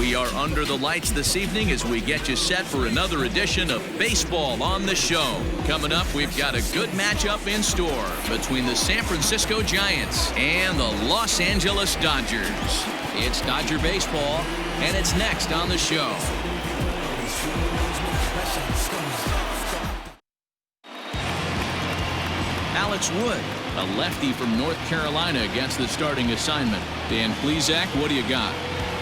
We are under the lights this evening as we get you set for another edition of Baseball on the Show. Coming up, we've got a good matchup in store between the San Francisco Giants and the Los Angeles Dodgers. It's Dodger baseball, and it's next on the show. Alex Wood, a lefty from North Carolina, against the starting assignment. Dan Plesac, what do you got?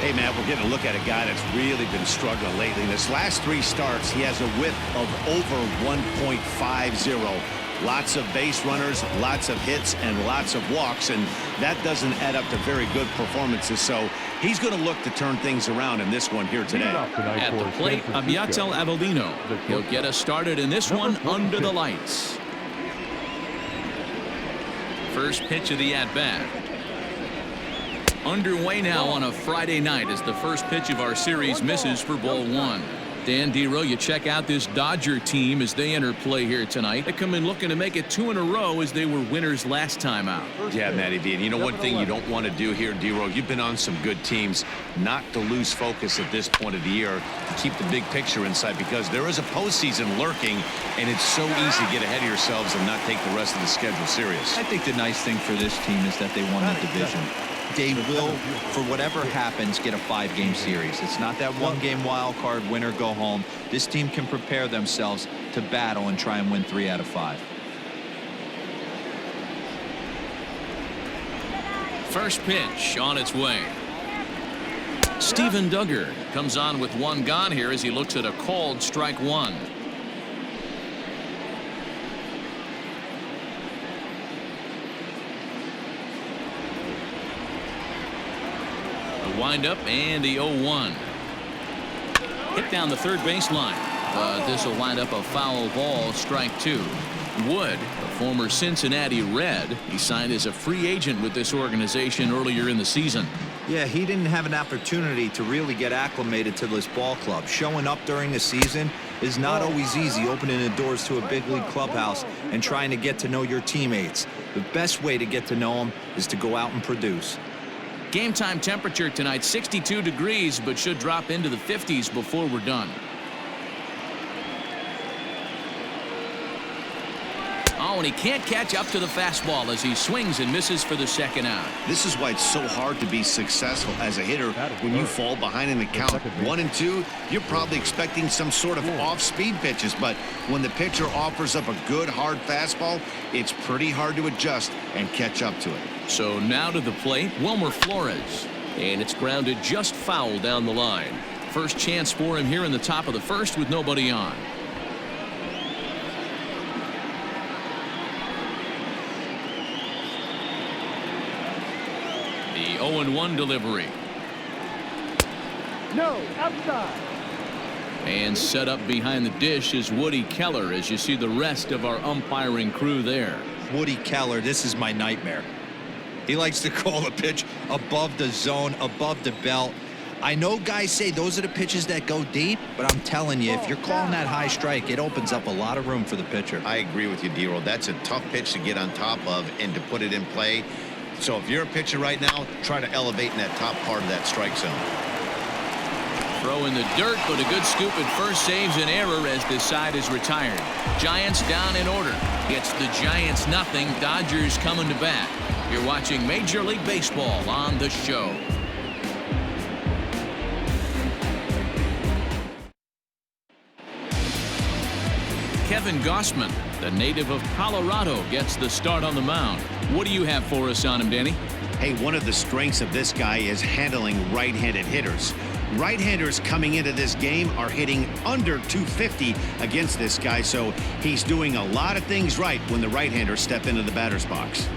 Hey, man, we're getting a look at a guy that's really been struggling lately. In his last 3 starts, he has a whip of over 1.50. Lots of base runners, lots of hits, and lots of walks, and that doesn't add up to very good performances. So he's going to look to turn things around in this one here today. At the plate, Abiatel Avellino. He'll get us started in this one under the lights. First pitch of the at-bat. Underway now on a Friday night as the first pitch of our series misses for ball 1. Dan DeRosa, you check out this Dodger team as they enter play here tonight. They come in looking to make it 2 in a row as they were winners last time out. Yeah, Matty V. And you know one thing you don't want to do here, DeRosa, you've been on some good teams, not to lose focus at this point of the year, to keep the big picture in sight, because there is a postseason lurking, and it's so easy to get ahead of yourselves and not take the rest of the schedule serious. I think the nice thing for this team is that they won the division. They will, for whatever happens, get a 5-game series. It's not that 1-game wild card, win or go home. This team can prepare themselves to battle and try and win 3 out of 5. First pitch on its way. Steven Duggar comes on with 1 gone here as he looks at a called strike 1. Wind up and the 0-1. Hit down the third baseline, but this will wind up a foul ball, strike 2. Wood, a former Cincinnati Red, he signed as a free agent with this organization earlier in the season. Yeah, he didn't have an opportunity to really get acclimated to this ball club. Showing up during the season is not always easy, opening the doors to a big league clubhouse and trying to get to know your teammates. The best way to get to know them is to go out and produce. Game time temperature tonight 62 degrees, but should drop into the 50s before we're done. Oh, and he can't catch up to the fastball as he swings and misses for the second out. This is why it's so hard to be successful as a hitter when you fall behind in the count 1 and 2. You're probably expecting some sort of off-speed pitches, but when the pitcher offers up a good hard fastball, it's pretty hard to adjust and catch up to it. So now to the plate, Wilmer Flores, and it's grounded just foul down the line. First chance for him here in the top of the first with nobody on. The 0-1 delivery. No, outside. And set up behind the dish is Woody Keller as you see the rest of our umpiring crew there. Woody Keller, this is my nightmare. He likes to call the pitch above the zone, above the belt. I know guys say those are the pitches that go deep, but I'm telling you, if you're calling that high strike, it opens up a lot of room for the pitcher. I agree with you, DeRosa. That's a tough pitch to get on top of and to put it in play. So if you're a pitcher right now, try to elevate in that top part of that strike zone. Throw in the dirt, but a good scoop at first saves an error as this side is retired. Giants down in order. It's the Giants nothing. Dodgers coming to bat. You're watching Major League Baseball on the show. Kevin Gausman, the native of Colorado, gets the start on the mound. What do you have for us on him, Danny? Hey, one of the strengths of this guy is handling right-handed hitters. Right-handers coming into this game are hitting under 250 against this guy, so he's doing a lot of things right when the right-handers step into the batter's box.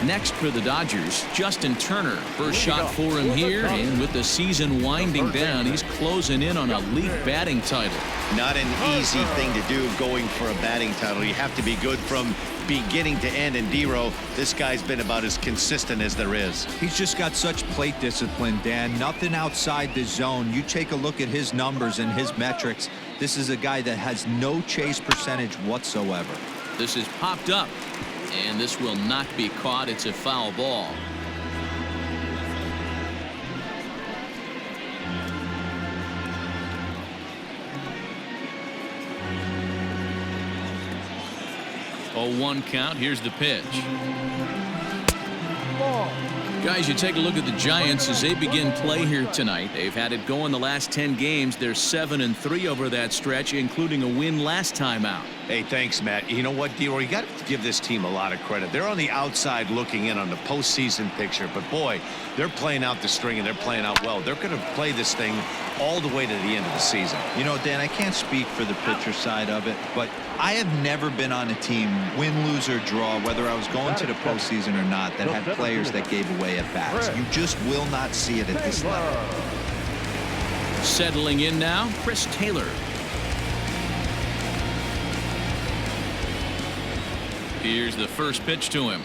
Next for the Dodgers, Justin Turner. First shot for him here, and with the season winding down, he's closing in on a league batting title. Not an easy thing to do going for a batting title. You have to be good from beginning to end, and DeRosa, this guy's been about as consistent as there is. He's just got such plate discipline, Dan. Nothing outside the zone. You take a look at his numbers and his metrics. This is a guy that has no chase percentage whatsoever. This is popped up, and this will not be caught. It's a foul ball. 0-1 count. Here's the pitch. Guys, you take a look at the Giants as they begin play here tonight. They've had it going the last 10 games. They're 7-3 over that stretch, including a win last time out. Hey, thanks, Matt. You know what, D-Roy? You got to give this team a lot of credit. They're on the outside looking in on the postseason picture, but boy, they're playing out the string and they're playing out well. They're going to play this thing all the way to the end of the season. You know, Dan, I can't speak for the pitcher side of it, but I have never been on a team, win, lose, or draw, whether I was going to the postseason or not, that had players that gave away at bats. You just will not see it at this level. Settling in now, Chris Taylor. Here's the first pitch to him.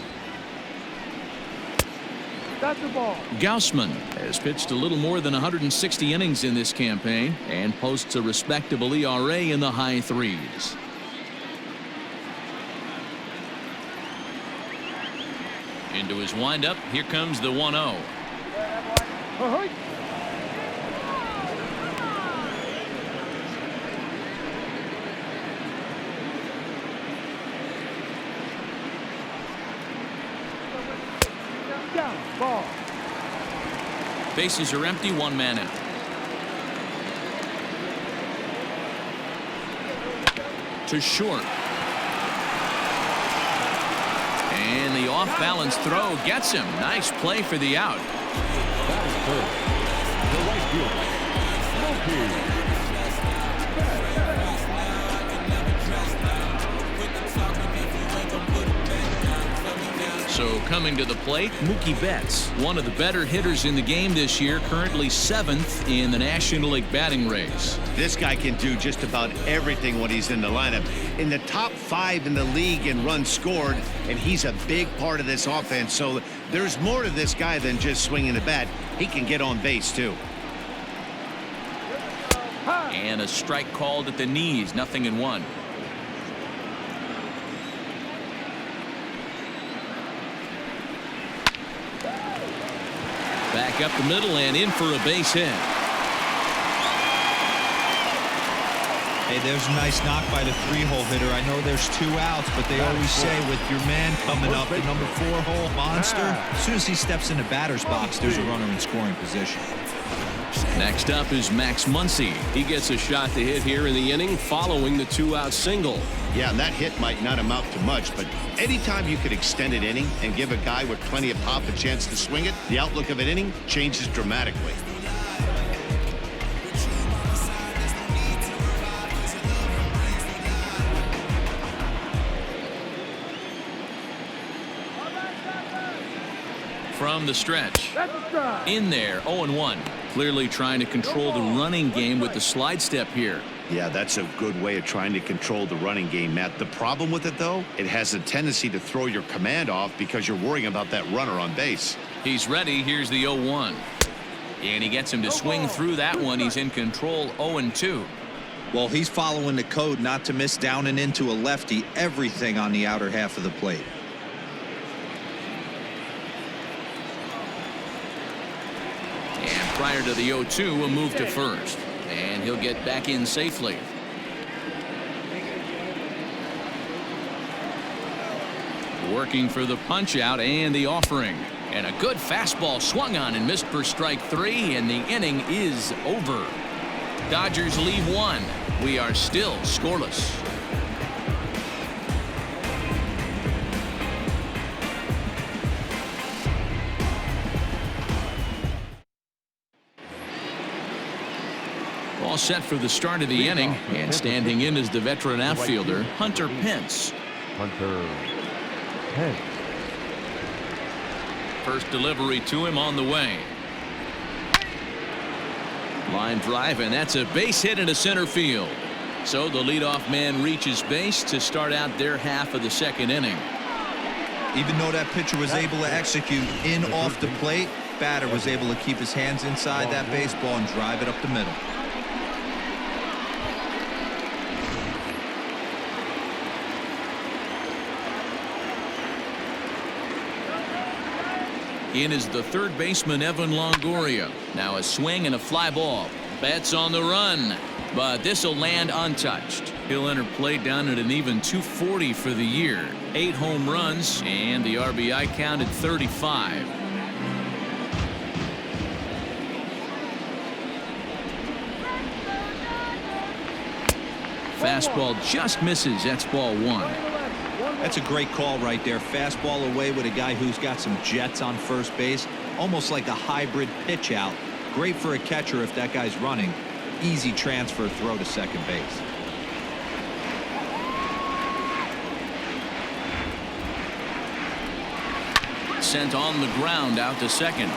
Gaussman has pitched a little more than 160 innings in this campaign and posts a respectable ERA in the high 3s. Into his windup. Here comes the 1-0. Bases are empty, 1 man out. To short. And the off-balance throw gets him. Nice play for the out. That is third. The right fielder, Smokey. So coming to the plate, Mookie Betts, one of the better hitters in the game this year, currently 7th in the National League batting race. This guy can do just about everything when he's in the lineup. In the top 5 in the league in runs scored, and he's a big part of this offense. So there's more to this guy than just swinging the bat. He can get on base, too. And a strike called at the knees, 0-1. Back up the middle and in for a base hit. Hey, there's a nice knock by the 3-hole hitter. I know there's 2 outs, but they always say with your man coming up, the number 4-hole monster, as soon as he steps in the batter's box, there's a runner in scoring position. Next up is Max Muncy. He gets a shot to hit here in the inning following the 2-out single. Yeah, and that hit might not amount to much, but anytime you could extend an inning and give a guy with plenty of pop a chance to swing it, the outlook of an inning changes dramatically. From the stretch. In there, 0-1. Clearly trying to control the running game with the slide step here. Yeah, that's a good way of trying to control the running game, Matt. The problem with it, though, it has a tendency to throw your command off because you're worrying about that runner on base. He's ready. Here's the 0-1. And he gets him to swing through that one. He's in control, 0-2. Well, he's following the code not to miss down and into a lefty, everything on the outer half of the plate. And prior to the 0-2, a move to first. And he'll get back in safely. Working for the punch out and the offering. And a good fastball swung on and missed for strike 3, and the inning is over. Dodgers leave 1. We are still scoreless. All set for the start of the inning, and standing in is the veteran outfielder, Hunter Pence. Hunter Pence. First delivery to him on the way. Line drive, and that's a base hit into center field. So the leadoff man reaches base to start out their half of the second inning. Even though that pitcher was able to execute in off the plate, batter was able to keep his hands inside that baseball and drive it up the middle. In is the third baseman, Evan Longoria. Now a swing and a fly ball. Betts on the run. but this will land untouched. He'll enter play down at an even 240 for the year. 8 home runs, and the RBI count at 35. Fastball just misses. That's ball 1. That's a great call right there. Fastball away with a guy who's got some jets on first base. Almost like a hybrid pitch out. Great for a catcher if that guy's running. Easy transfer throw to second base. Sent on the ground out to second.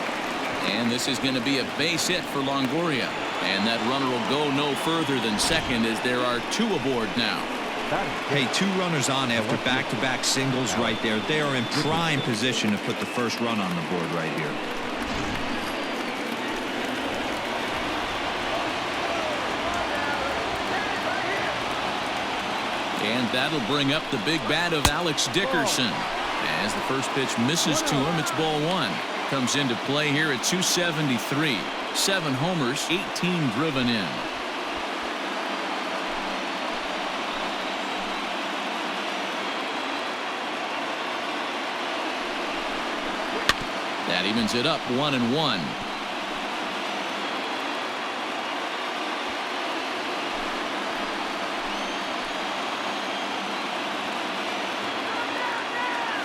And this is going to be a base hit for Longoria. And that runner will go no further than second as there are 2 aboard now. Hey, 2 runners on after back-to-back singles right there. They are in prime position to put the first run on the board right here. And that'll bring up the big bat of Alex Dickerson. As the first pitch misses to him, it's ball 1. Comes into play here at 273. 7 homers, 18 driven in. That evens it up 1-1.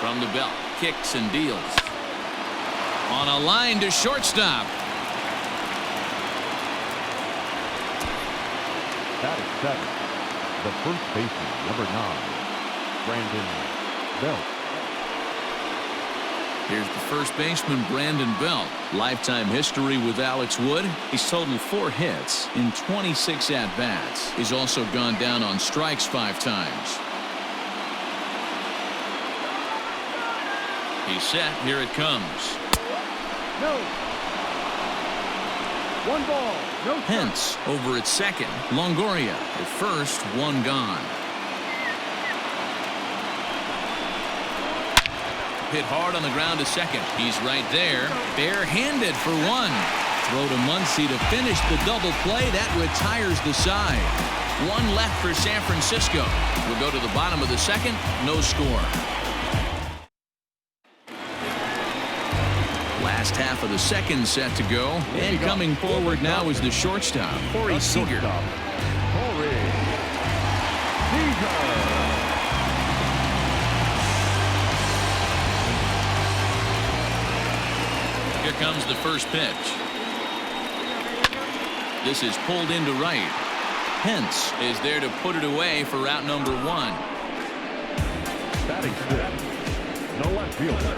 From the belt, kicks and deals. On a line to shortstop. That is 7. The first baseman, number 9, Brandon Belt. Here's the first baseman, Brandon Belt. Lifetime history with Alex Wood. He's totaled 4 hits in 26 at-bats. He's also gone down on strikes 5 times. He's set. Here it comes. No. 1 ball. No. Hence over at second. Longoria at first. 1 gone. Hit hard on the ground to second. He's right there. Barehanded for 1. Throw to Muncy to finish the double play. That retires the side. 1 left for San Francisco. We'll go to the bottom of the second. No score. Last half of the second set to go. And coming forward now is the shortstop, Corey Seager. Here comes the first pitch. This is pulled into right. Hence is there to put it away for out number 1. Batting 6. No left fielder.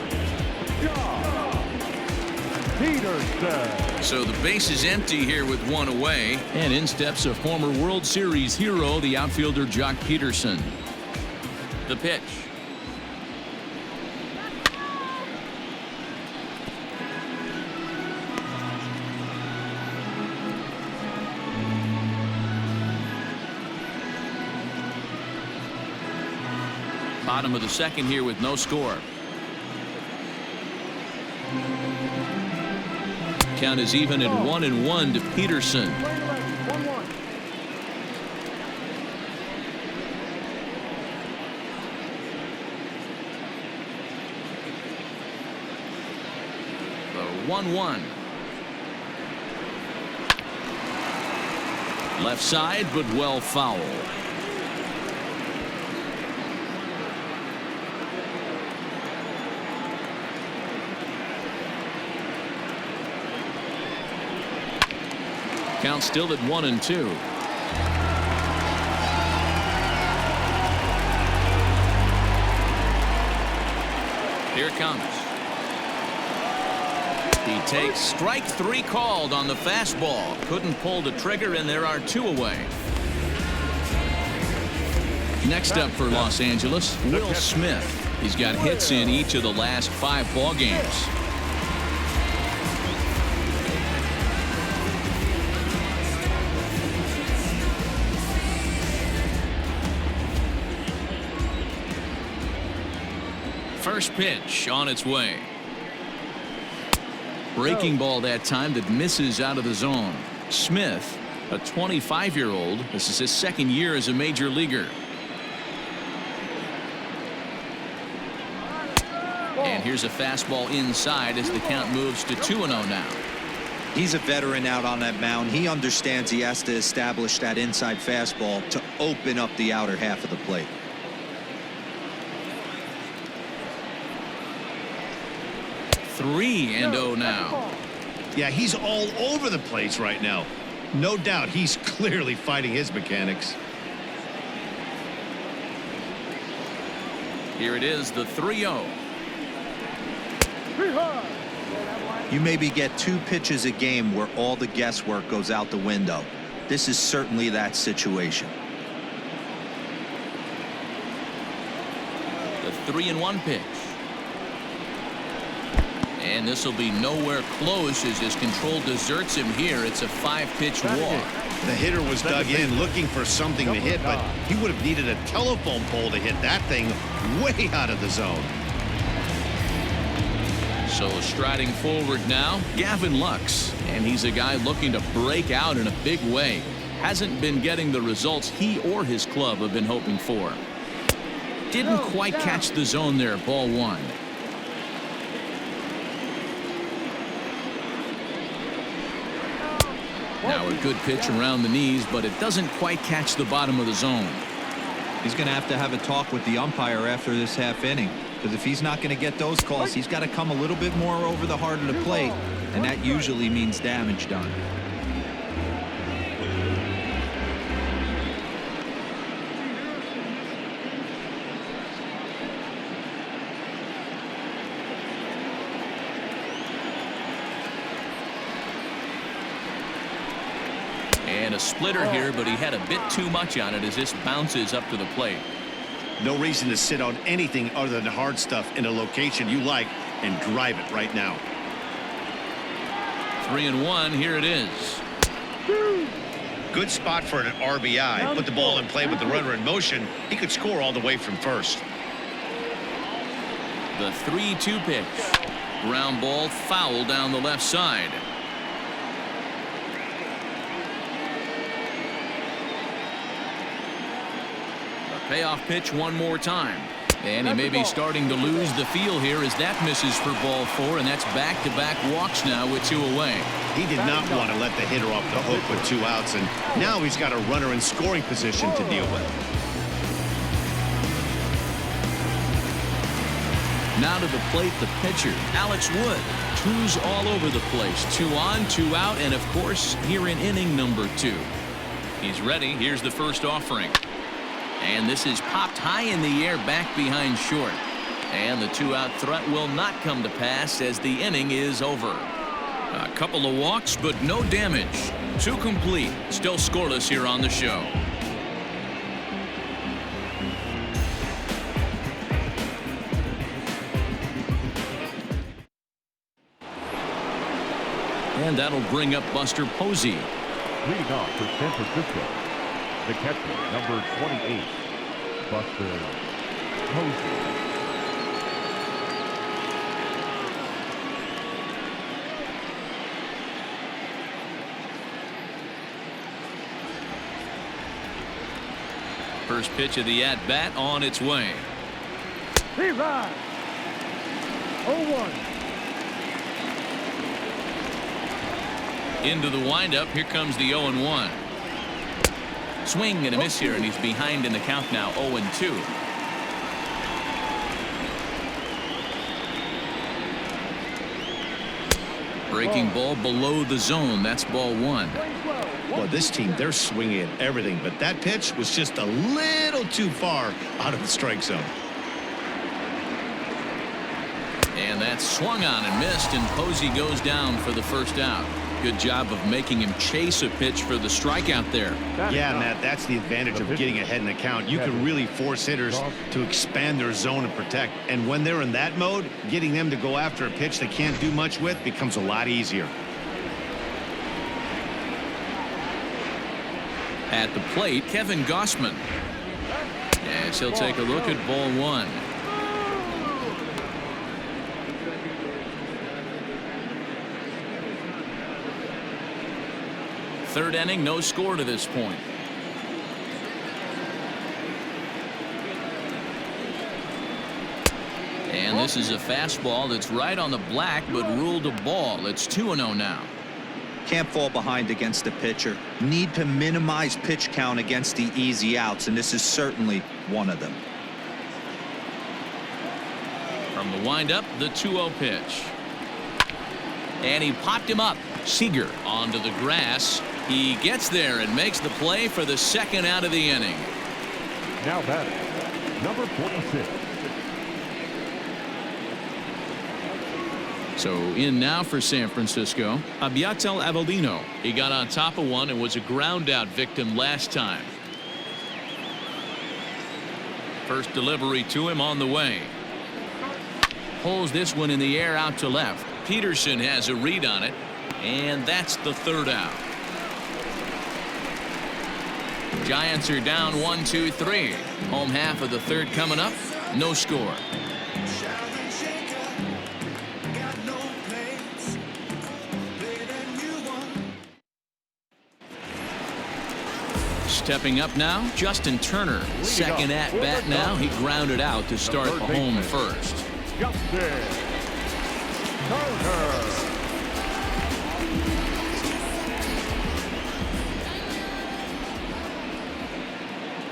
Peterson. So the base is empty here with 1 away. And in steps a former World Series hero, the outfielder Jock Peterson. The pitch. Bottom of the second here with no score. Count is even at 1-1 to Peterson. The 1-1. Left side, but well foul. Count still at 1-2. Here it comes. He takes strike 3 called on the fastball. Couldn't pull the trigger, and there are 2 away. Next up for Los Angeles, Will Smith. He's got hits in each of the last 5 ball games. First pitch on its way. Breaking ball that time that misses out of the zone. Smith A 25-year-old. This is his second year as a major leaguer. And here's a fastball inside as the count moves to 2-0 now. He's a veteran out on that mound. He understands he has to establish that inside fastball to open up the outer half of the plate. Three and 0 now. Yeah, he's all over the place right now. No doubt he's clearly fighting his mechanics. Here it is, the 3-0. You maybe get 2 pitches a game where all the guesswork goes out the window. This is certainly that situation. The 3-1 pitch. And this will be nowhere close as his control deserts him here. It's a 5-pitch walk. The hitter was dug in looking for something to hit, but he would have needed a telephone pole to hit that thing way out of the zone. So striding forward now, Gavin Lux, and he's a guy looking to break out in a big way. Hasn't been getting the results he or his club have been hoping for. Didn't quite catch the zone there. Ball 1. Now a good pitch around the knees, but it doesn't quite catch the bottom of the zone. He's going to have a talk with the umpire after this half inning, because if he's not going to get those calls, he's got to come a little bit more over the heart of the plate, and that usually means damage done. And a splitter here, but he had a bit too much on it as this bounces up to the plate. No reason to sit on anything other than hard stuff in a location you like and drive it right now. 3-1. Here it is. Good spot for an RBI. Put the ball in play with the runner in motion. He could score all the way from first. The 3-2 pitch. Ground ball foul down the left side. Payoff pitch one more time. And he may be starting to lose the feel here as that misses for ball 4, and that's back-to-back walks now with 2 away. He did not want to let the hitter off the hook with 2 outs, and now he's got a runner in scoring position to deal with. Now to the plate, the pitcher, Alex Wood. 2s all over the place. 2 on, 2 out, and of course, here in inning number 2. He's ready. Here's the first offering. And this is popped high in the air back behind short. And the 2-out threat will not come to pass as the inning is over. A couple of walks, but no damage. 2 complete. Still scoreless here on the show. And that'll bring up Buster Posey. Leading off for San Francisco, the catcher, number 28, Buster Posey. First pitch of the at-bat on its way. 3-5. 0-1. Into the windup. Here comes the 0-1. Swing and a miss here, and he's behind in the count now. 0-2. Breaking ball below the zone. That's ball 1. Well, this team, they're swinging at everything, but that pitch was just a little too far out of the strike zone. And that's swung on and missed, and Posey goes down for the first out. Good job of making him chase a pitch for the strikeout there. Yeah, Matt, that's the advantage of getting ahead in the count. You can really force hitters to expand their zone and protect. And when they're in that mode, getting them to go after a pitch they can't do much with becomes a lot easier. At the plate, Kevin Gossman. Yes, he'll take a look at ball 1. third inning, no score to this point. And this is a fastball that's right on the black, but ruled a ball. It's 2-0 now. Can't fall behind against the pitcher. Need to minimize pitch count against the easy outs, and this is certainly one of them. From the windup, the 2-0 pitch. And he popped him up. Seager onto the grass. He gets there and makes the play for the second out of the inning. Now batting, number 46. So in now for San Francisco, Abiatel Avaldino. He got on top of one and was a ground out victim last time. First delivery to him on the way. Pulls this one in the air out to left. Peterson has a read on it, and that's the third out. Giants are down 1-2-3. Home half of the third coming up. No score. Stepping up now, Justin Turner. Second at bat now. He grounded out to start the home first. Justin Turner.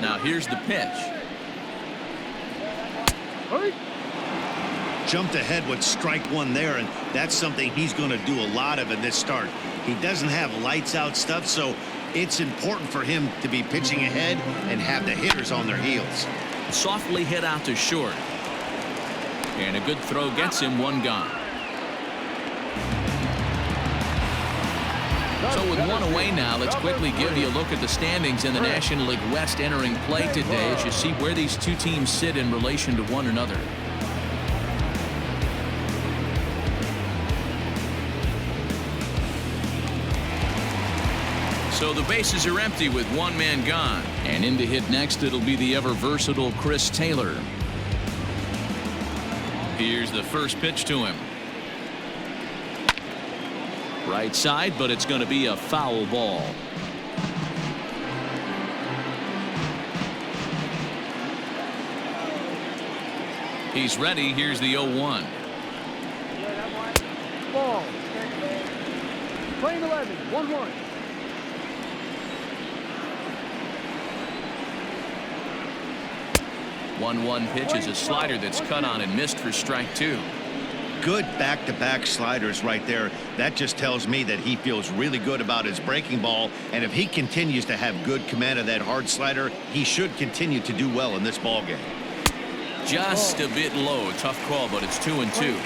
Now here's the pitch. Jumped ahead with strike one there, and that's something he's going to do a lot of in this start. He doesn't have lights out stuff, so it's important for him to be pitching ahead and have the hitters on their heels. Softly hit out to short. And a good throw gets him one gone. So with one away now, let's quickly give you a look at the standings in the National League West entering play today as you see where these two teams sit in relation to one another. So the bases are empty with one man gone. And in to hit next, it'll be the ever-versatile Chris Taylor. Here's the first pitch to him. Right side, but it's going to be a foul ball. He's ready. Here's the 0-1. Ball. Playing 11, 1-1. One pitch is a slider that's cut on and missed for strike two. Good back-to-back sliders right there. That just tells me that he feels really good about his breaking ball, and if he continues to have good command of that hard slider, he should continue to do well in this ball game. Just a bit low. Tough call, but it's 2-2.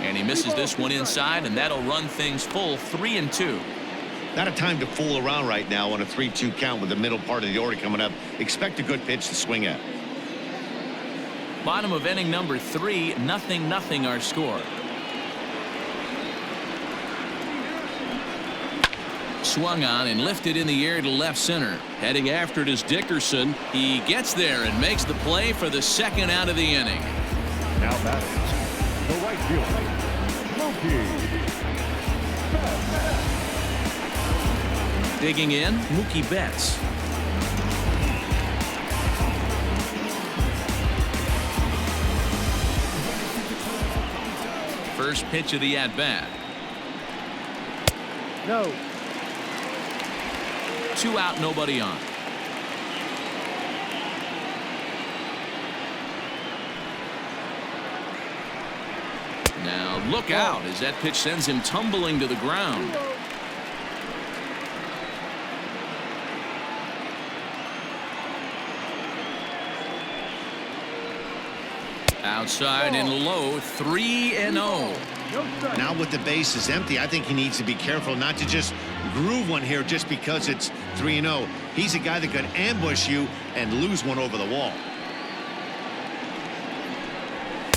And he misses this one inside, and that'll run things full 3-2. Not a time to fool around right now on a 3-2 count with the middle part of the order coming up. Expect a good pitch to swing at. Bottom of inning number 3, 0-0 our score. Swung on and lifted in the air to left center. Heading after it is Dickerson. He gets there and makes the play for the second out of the inning. Now batting, the right fielder, Mookie Betts. Digging in, Mookie Betts. First pitch of the at-bat. No. 2 out, nobody on. Now look out as that pitch sends him tumbling to the ground. Outside and low, 3-0. Now with the bases empty, I think he needs to be careful not to just groove one here just because it's 3-0. He's a guy that could ambush you and lose one over the wall.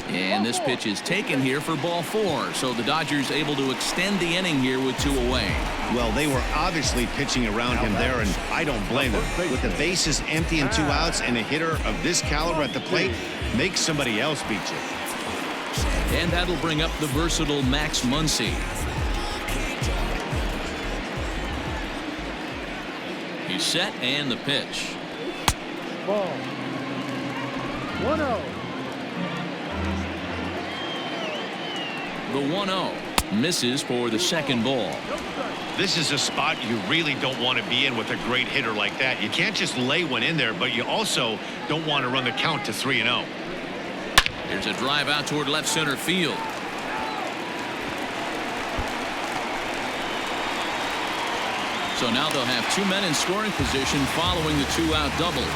And this pitch is taken here for ball 4. So the Dodgers able to extend the inning here with 2 away. Well, they were obviously pitching around him there, and I don't blame them. With the bases empty and 2 outs and a hitter of this caliber at the plate, make somebody else beat you. And that'll bring up the versatile Max Muncy. He's set and the pitch. Ball. 1-0. The 1-0 misses for the second ball. This is a spot you really don't want to be in with a great hitter like that. You can't just lay one in there, but you also don't want to run the count to 3-0. Here's a drive out toward left center field. So now they'll have two men in scoring position following the two-out double.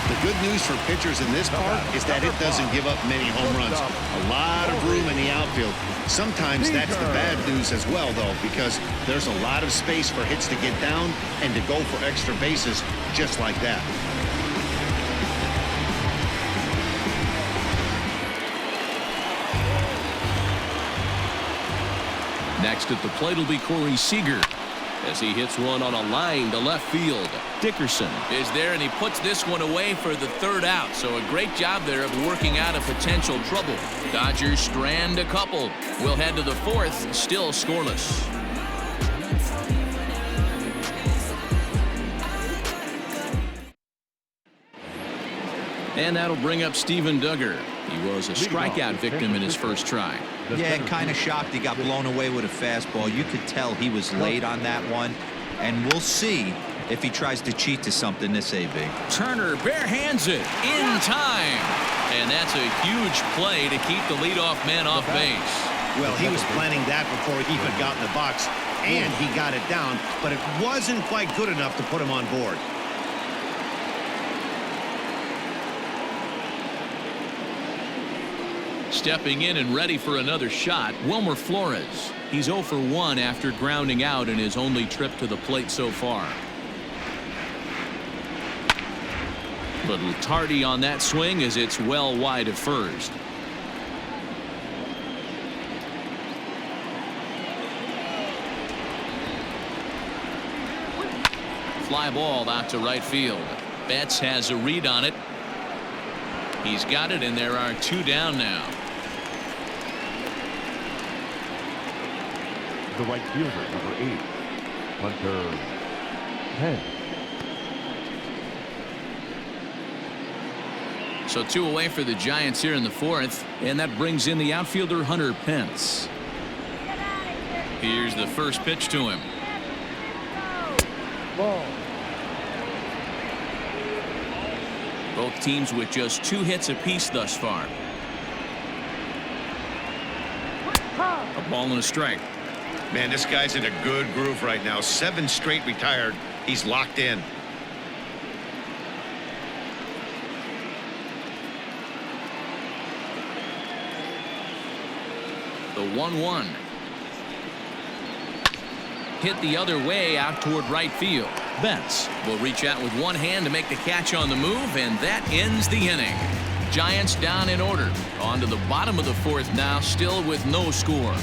The good news for pitchers in this park is that it doesn't give up many home runs. A lot of room in the outfield. Sometimes that's the bad news as well, though, because there's a lot of space for hits to get down and to go for extra bases just like that. Next at the plate will be Corey Seager as he hits one on a line to left field. Dickerson is there, and he puts this one away for the third out. So a great job there of working out of potential trouble. Dodgers strand a couple. We'll head to the fourth, still scoreless. And that'll bring up Steven Duggar. He was a strikeout victim in his first try. Yeah, kind of shocked he got blown away with a fastball. You could tell he was late on that one. And we'll see if he tries to cheat to something this AB. Turner bare hands it in time. And that's a huge play to keep the leadoff man off base. Well, he was planning that before he even got in the box, and he got it down, but it wasn't quite good enough to put him on board. Stepping in and ready for another shot, Wilmer Flores. He's 0 for 1 after grounding out in his only trip to the plate so far. Little tardy on that swing as it's well wide of first. Fly ball out to right field. Betts has a read on it. He's got it, and there are two down now. The right fielder, number 8, Hunter 10. So two away for the Giants here in the fourth, and that brings in the outfielder Hunter Pence. Here's the first pitch to him. Ball. Both teams with just 2 hits apiece thus far. A ball and a strike. Man, this guy's in a good groove right now. 7 straight retired. He's locked in. The 1-1. Hit the other way out toward right field. Betts will reach out with one hand to make the catch on the move, and that ends the inning. Giants down in order. On to the bottom of the fourth now, still with no score.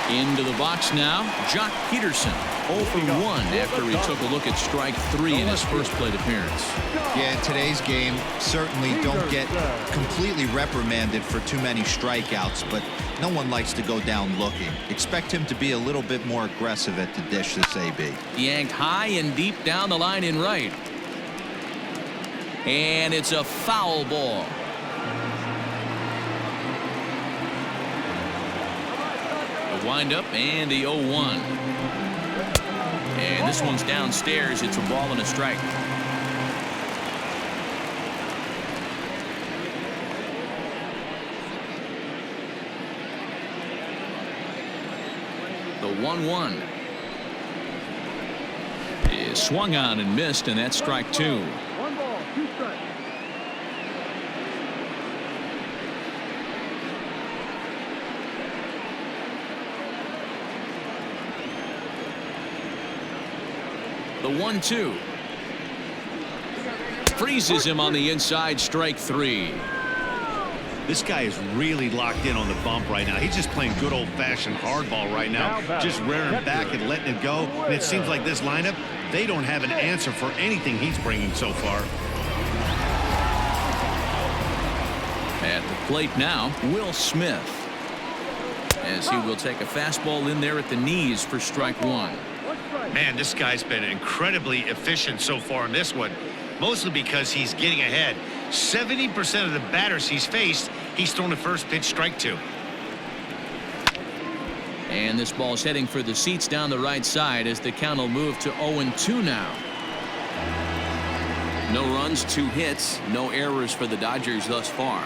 Into the box now, Jock Peterson. 0 for 1 after he took a look at strike 3 in his first plate appearance. Yeah, in today's game, certainly don't get completely reprimanded for too many strikeouts, but no one likes to go down looking. Expect him to be a little bit more aggressive at the dish this AB. Yanked high and deep down the line in right. And it's a foul ball. The windup and the 0-1. And this one's downstairs. It's a ball and a strike. The 1-1 is swung on and missed, and that's strike 2. 1 ball, 2 strikes. The 1-2 freezes him on the inside, strike 3. This guy is really locked in on the bump right now. He's just playing good old-fashioned hardball right now, just rearing back and letting it go. And it seems like this lineup, they don't have an answer for anything he's bringing so far. plate now, Will Smith. As he will take a fastball in there at the knees for strike one. Man, this guy's been incredibly efficient so far in this one, mostly because he's getting ahead. 70% of the batters he's faced, he's thrown the first pitch, strike two. And this ball's heading for the seats down the right side as the count will move to 0-2 now. No runs, 2 hits, no errors for the Dodgers thus far.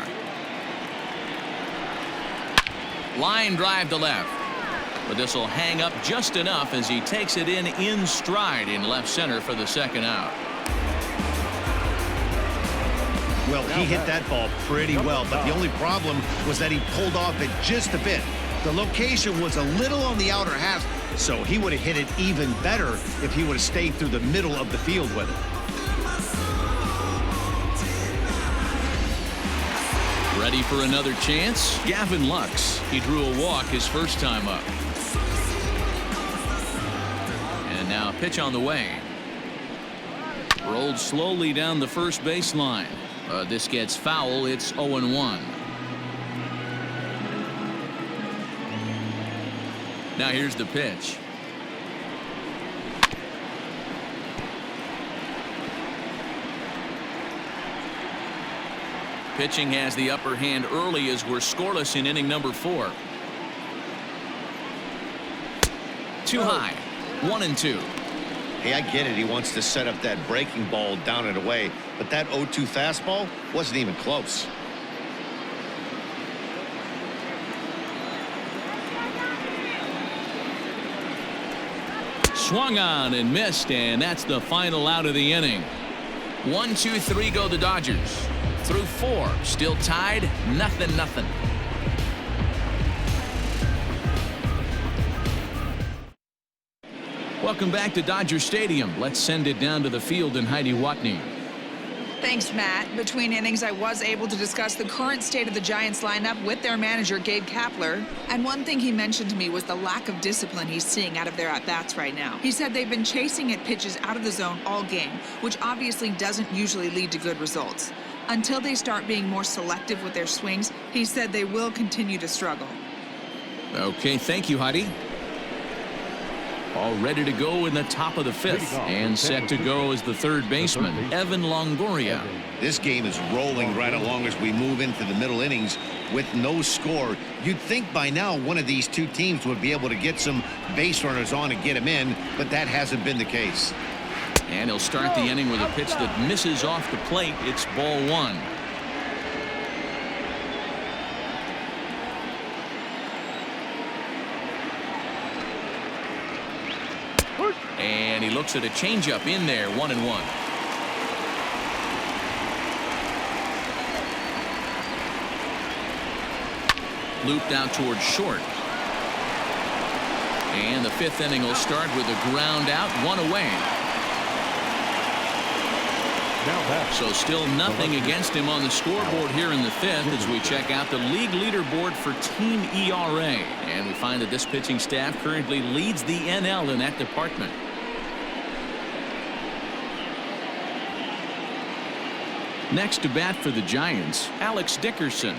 Line drive to left. But this will hang up just enough as he takes it in stride in left center for the second out. Well, he hit that ball pretty well, but the only problem was that he pulled off it just a bit. The location was a little on the outer half, so he would have hit it even better if he would have stayed through the middle of the field with it. Ready for another chance? Gavin Lux. He drew a walk his first time up. And now pitch on the way. Rolled slowly down the first baseline. This gets foul. It's 0-1. Now here's the pitch. Pitching has the upper hand early as we're scoreless in inning number 4. Too high. 1-2. Hey, I get it. He wants to set up that breaking ball down and away, but that 0-2 fastball wasn't even close. Swung on and missed, and that's the final out of the inning. 1, 2, 3 go the Dodgers. Through 4, still tied, 0-0. Welcome back to Dodger Stadium. Let's send it down to the field and Heidi Watney. Thanks, Matt. Between innings, I was able to discuss the current state of the Giants lineup with their manager, Gabe Kapler. And one thing he mentioned to me was the lack of discipline he's seeing out of their at-bats right now. He said they've been chasing at pitches out of the zone all game, which obviously doesn't usually lead to good results. Until they start being more selective with their swings, he said they will continue to struggle. Okay, thank you, Heidi. All ready to go in the top of the 5th, and set to go as the third baseman, Evan Longoria. This game is rolling right along as we move into the middle innings with no score. You'd think by now one of these two teams would be able to get some base runners on and get them in, but that hasn't been the case. And he'll start the inning with a pitch that misses off the plate. It's ball 1. And he looks at a changeup in there, 1-1. Looped out towards short. And the 5th inning will start with a ground out, 1 away. So still nothing against him on the scoreboard here in the 5th as we check out the league leaderboard for team ERA. And we find that this pitching staff currently leads the NL in that department. Next to bat for the Giants, Alex Dickerson.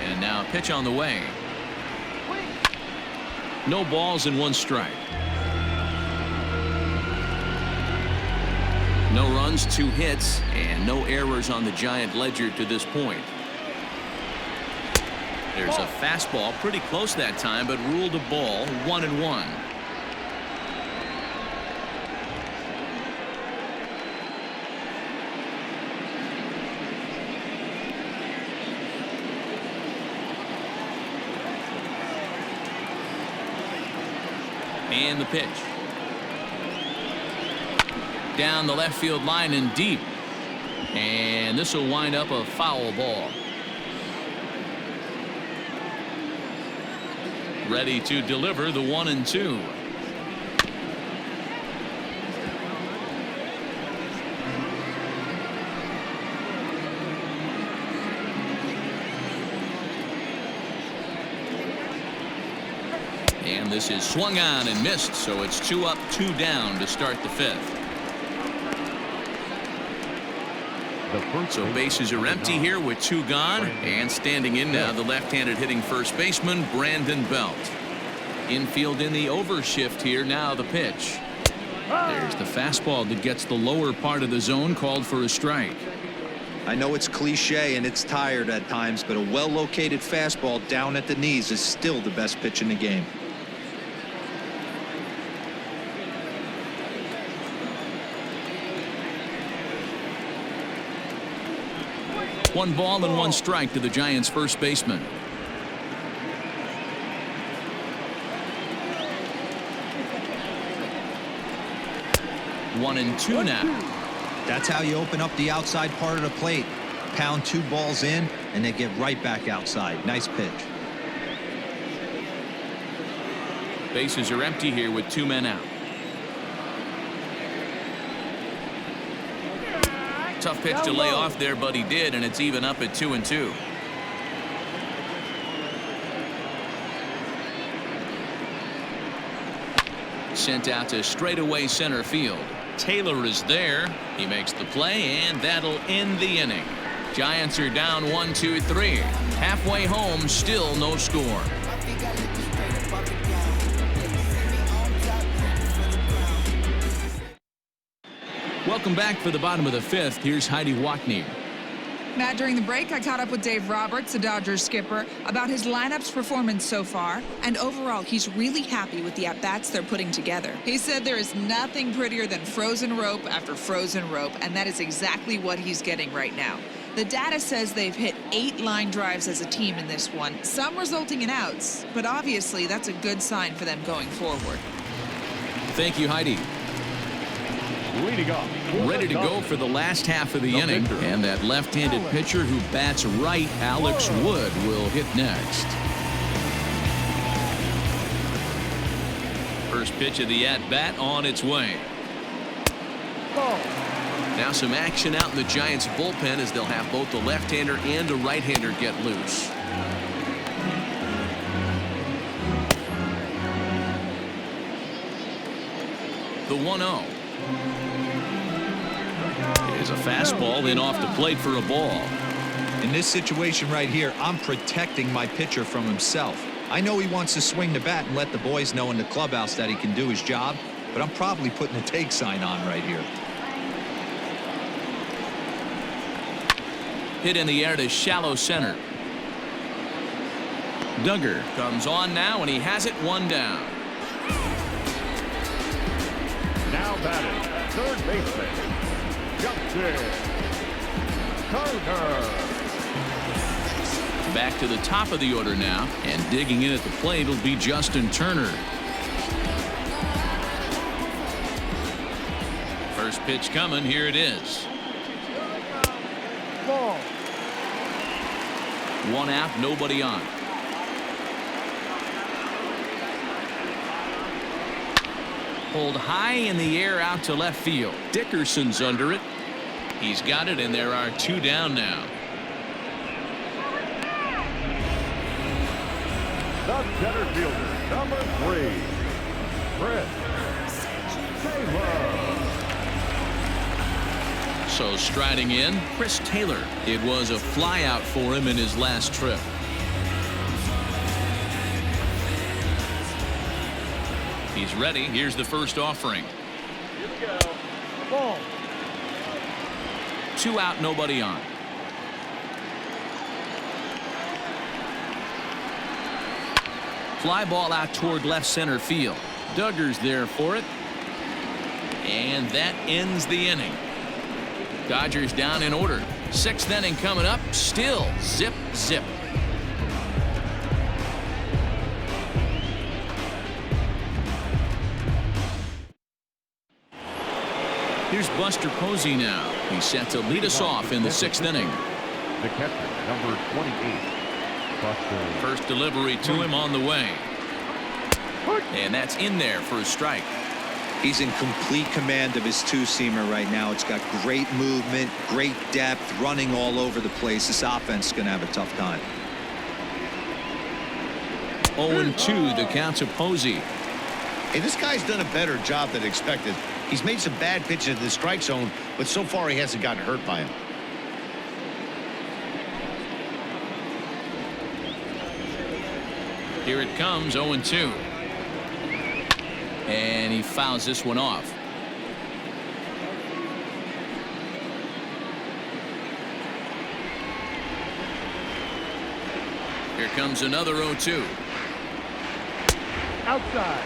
And now a pitch on the way. No balls and 1 strike. No runs, 2 hits, and no errors on the Giant ledger to this point. There's a fastball pretty close that time, but ruled a ball, 1-1. And the pitch. Down the left field line and deep. And this will wind up a foul ball. Ready to deliver the 1-2. And this is swung on and missed, so it's 2 up, 2 down to start the 5th. The first So bases are empty here with 2 gone. And standing in now, the left-handed hitting first baseman, Brandon Belt. Infield in the overshift here. Now the pitch. There's the fastball that gets the lower part of the zone, called for a strike. I know it's cliche and it's tired at times, but a well-located fastball down at the knees is still the best pitch in the game. One ball and 1 strike to the Giants' first baseman. One and 2 now. That's how you open up the outside part of the plate. Pound 2 balls in and then get right back outside. Nice pitch. Bases are empty here with 2 men out. Tough pitch to lay off there, but he did, and it's even up at 2 and 2. Sent out to straightaway center field. Taylor is there. He makes the play, and that'll end the inning. Giants are down 1-2-3. Halfway home, still no score. Welcome back for the bottom of the 5th. Here's Heidi Watney. Matt, during the break, I caught up with Dave Roberts, the Dodgers skipper, about his lineup's performance so far, and overall, he's really happy with the at-bats they're putting together. He said there is nothing prettier than frozen rope after frozen rope, and that is exactly what he's getting right now. The data says they've hit 8 line drives as a team in this one, some resulting in outs, but obviously that's a good sign for them going forward. Thank you, Heidi. leading off. Ready to go for the last half of the inning, and that left-handed pitcher who bats right, Alex Wood, will hit next. First pitch of the at-bat on its way. Now some action out in the Giants bullpen as they'll have both the left-hander and a right-hander get loose. The 1-0 is a fastball in off the plate for a ball. In this situation right here, I'm protecting my pitcher from himself. I know he wants to swing the bat and let the boys know in the clubhouse that he can do his job, but I'm probably putting a take sign on right here. Hit in the air to shallow center. Duggar comes on now, and he has it one down. Now batting, third baseman, Justin Turner. Back to the top of the order now, and digging in at the plate will be Justin Turner. First pitch coming, here it is. Ball. One out, nobody on. Pulled high in the air out to left field. Dickerson's under it. He's got it, and there are two down now. The center fielder, number 3, Chris Taylor. So striding in, Chris Taylor. It was a flyout for him in his last trip. He's ready. Here's the first offering. Here we go. Ball. 2 out, nobody on. Fly ball out toward left center field. Duggar's there for it. And that ends the inning. Dodgers down in order. 6th inning coming up. Still zip, zip. Here's Buster Posey now. He's set to lead us off in the 6th inning. The catcher, number 28, Buster. First delivery to him on the way. And that's in there for a strike. He's in complete command of his two-seamer right now. It's got great movement, great depth, running all over the place. This offense is going to have a tough time. 0-2, the count to Posey. Hey, this guy's done a better job than expected. He's made some bad pitches in the strike zone, but so far he hasn't gotten hurt by him. Here it comes, 0-2. And he fouls this one off. Here comes another 0-2. Outside.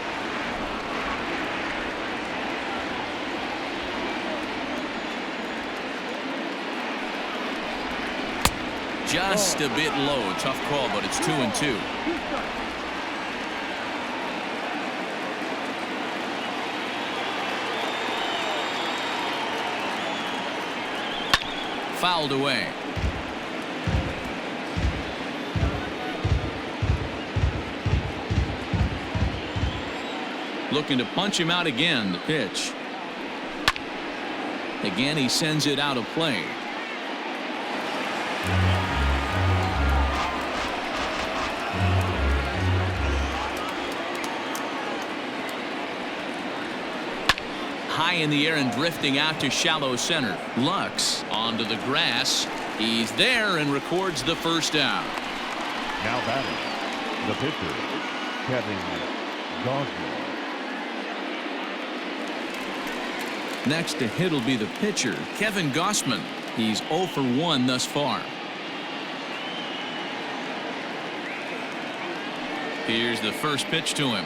Just a bit low. Tough call, but it's 2-2. Fouled away. Looking to punch him out again. The pitch. Again, he sends it out of play. High in the air and drifting out to shallow center. Lux onto the grass. He's there and records the first out. Now batting, the pitcher, Kevin Gausman. Next to hit will be the pitcher, Kevin Gausman. He's 0 for 1 thus far. Here's the first pitch to him.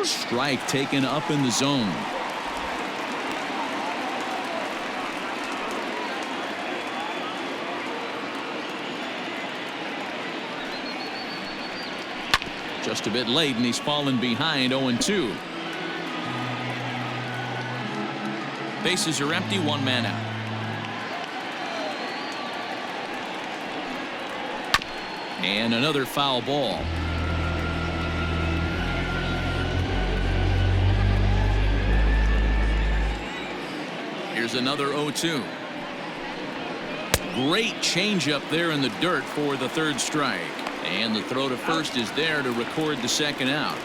Strike taken up in the zone. Just a bit late, and he's fallen behind 0-2. Bases are empty, one man out. And another foul ball. Here's another 0-2. Great changeup there in the dirt for the third strike. And the throw to first is there to record the second out.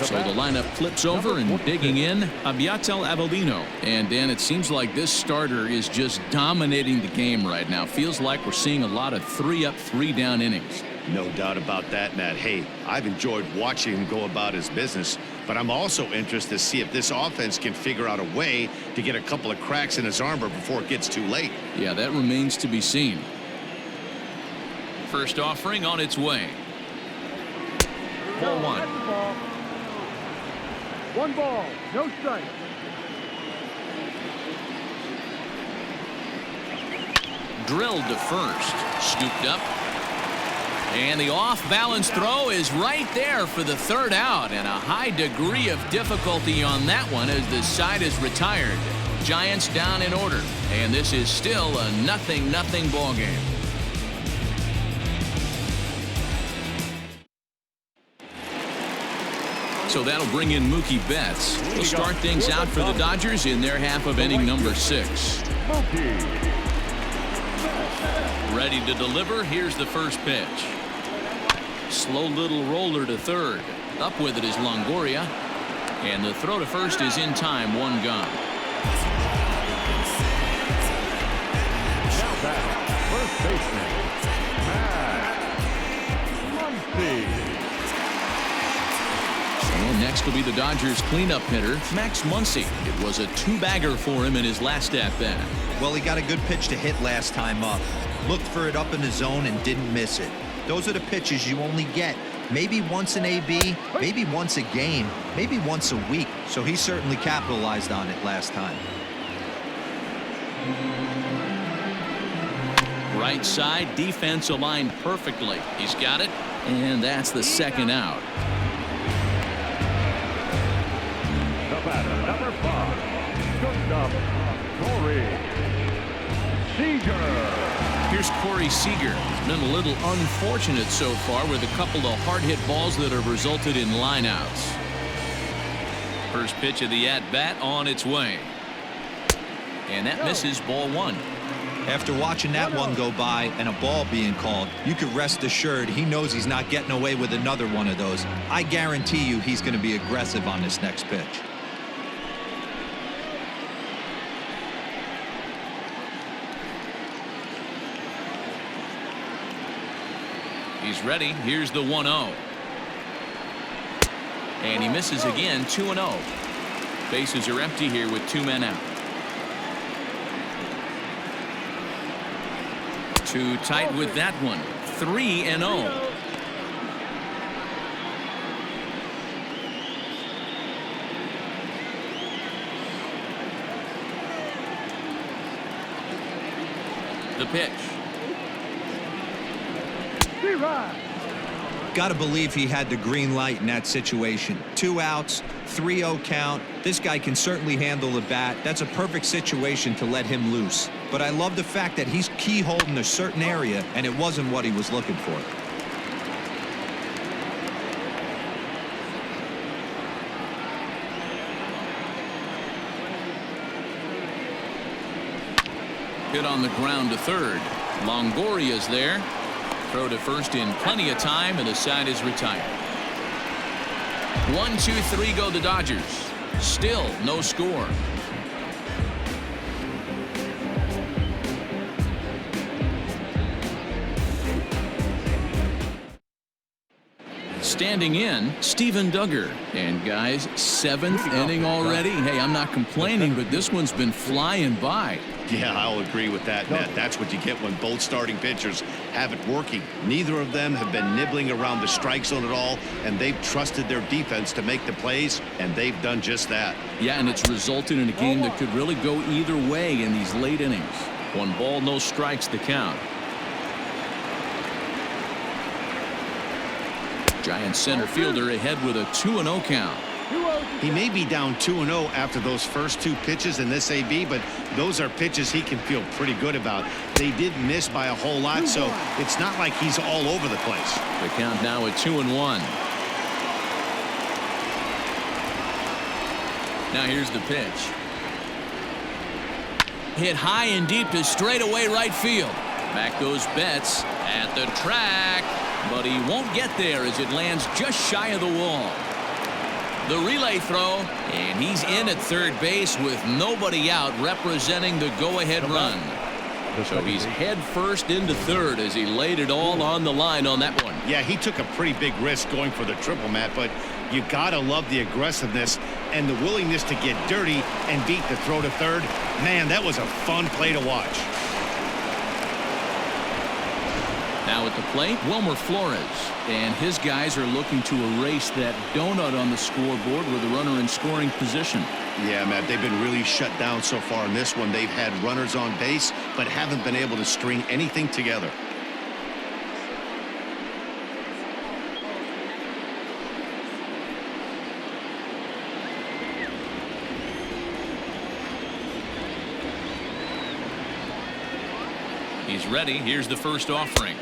So the lineup flips over, and digging in, Abiatel Avellino. And Dan, it seems like this starter is just dominating the game right now. Feels like we're seeing a lot of 3-up, 3-down innings. No doubt about that, Matt. Hey, I've enjoyed watching him go about his business, but I'm also interested to see if this offense can figure out a way to get a couple of cracks in his armor before it gets too late. Yeah, that remains to be seen. First offering on its way. Ball one. One ball, no strike. Drilled to first. Scooped up. And the off-balance throw is right there for the third out. And a high degree of difficulty on that one as the side is retired. Giants down in order. And this is still a 0-0 ball game. So that'll bring in Mookie Betts. We'll start things out for the Dodgers in their half of inning number 6. Ready to deliver. Here's the first pitch. Slow little roller to third. Up with it is Longoria. And the throw to first is in time. One gone. Now back, first baseman, Matt Muncy. And next will be the Dodgers cleanup hitter, Max Muncy. It was a 2-bagger for him in his last at-bat. Well, he got a good pitch to hit last time up. Looked for it up in the zone and didn't miss it. Those are the pitches you only get maybe once an AB, maybe once a game, maybe once a week. So he certainly capitalized on it last time. Right side, defense aligned perfectly. He's got it, and that's the second out. The batter, number 5, Gustav Corey Seager. Here's Corey Seager. He's been a little unfortunate so far with a couple of hard-hit balls that have resulted in lineouts. First pitch of the at-bat on its way. And that misses, ball one. After watching that one go by and a ball being called, you could rest assured he knows he's not getting away with another one of those. I guarantee you he's going to be aggressive on this next pitch. He's ready. Here's the 1-0. And he misses again. 2-0. Bases are empty here with 2 men out. Too tight with that one. 3-0. The pitch. Got to believe he had the green light in that situation. 2 outs, 3-0 count. This guy can certainly handle the bat. That's a perfect situation to let him loose. But I love the fact that he's keyholed in a certain area, and it wasn't what he was looking for. Hit on the ground to third. Longoria's there. Throw to first in plenty of time, and the side is retired. 1-2-3 go the Dodgers. Still no score. Standing in, Steven Duggar. And guys, 7th inning already. Hey, I'm not complaining, but this one's been flying by. Yeah, I'll agree with that, Matt. That's what you get when both starting pitchers have it working. Neither of them have been nibbling around the strike zone at all, and they've trusted their defense to make the plays, and they've done just that. Yeah, and it's resulted in a game that could really go either way in these late innings. 1 ball, no strikes, the count. Giant center fielder ahead with a 2-0 count. He may be down 2-0 after those first 2 pitches in this AB, but those are pitches he can feel pretty good about. They did miss by a whole lot, so it's not like he's all over the place. The count now at 2-1. Now here's the pitch. Hit high and deep to straightaway right field. Back goes Betts at the track, but he won't get there as it lands just shy of the wall. The relay throw, and he's in at third base with nobody out, representing the go-ahead run. So he's head first into third as he laid it all on the line on that one. Yeah, he took a pretty big risk going for the triple, Matt, but you gotta love the aggressiveness and the willingness to get dirty and beat the throw to third. Man, that was a fun play to watch. Now at the plate, Wilmer Flores, and his guys are looking to erase that donut on the scoreboard with a runner in scoring position. Yeah, Matt, they've been really shut down so far in this one. They've had runners on base, but haven't been able to string anything together. He's ready. Here's the first offering.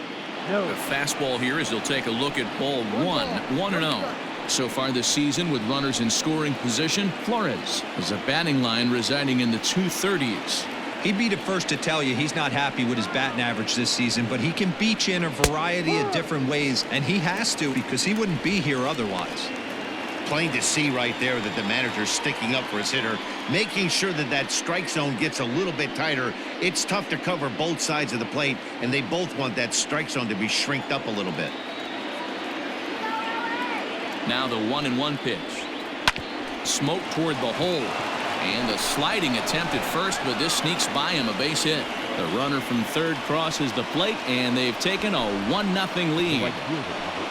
The fastball here as he'll take a look at ball 1, 1-0. So far this season with runners in scoring position, Flores has a batting line residing in the 230s. He'd be the first to tell you he's not happy with his batting average this season, but he can beat you in a variety of different ways, and he has to because he wouldn't be here otherwise. Plain to see right there that the manager's sticking up for his hitter, making sure that that strike zone gets a little bit tighter. It's tough to cover both sides of the plate, and they both want that strike zone to be shrinked up a little bit. Now the 1-1 pitch. Smoke toward the hole. And a sliding attempt at first, but this sneaks by him, a base hit. The runner from third crosses the plate, and they've taken a 1-0 lead.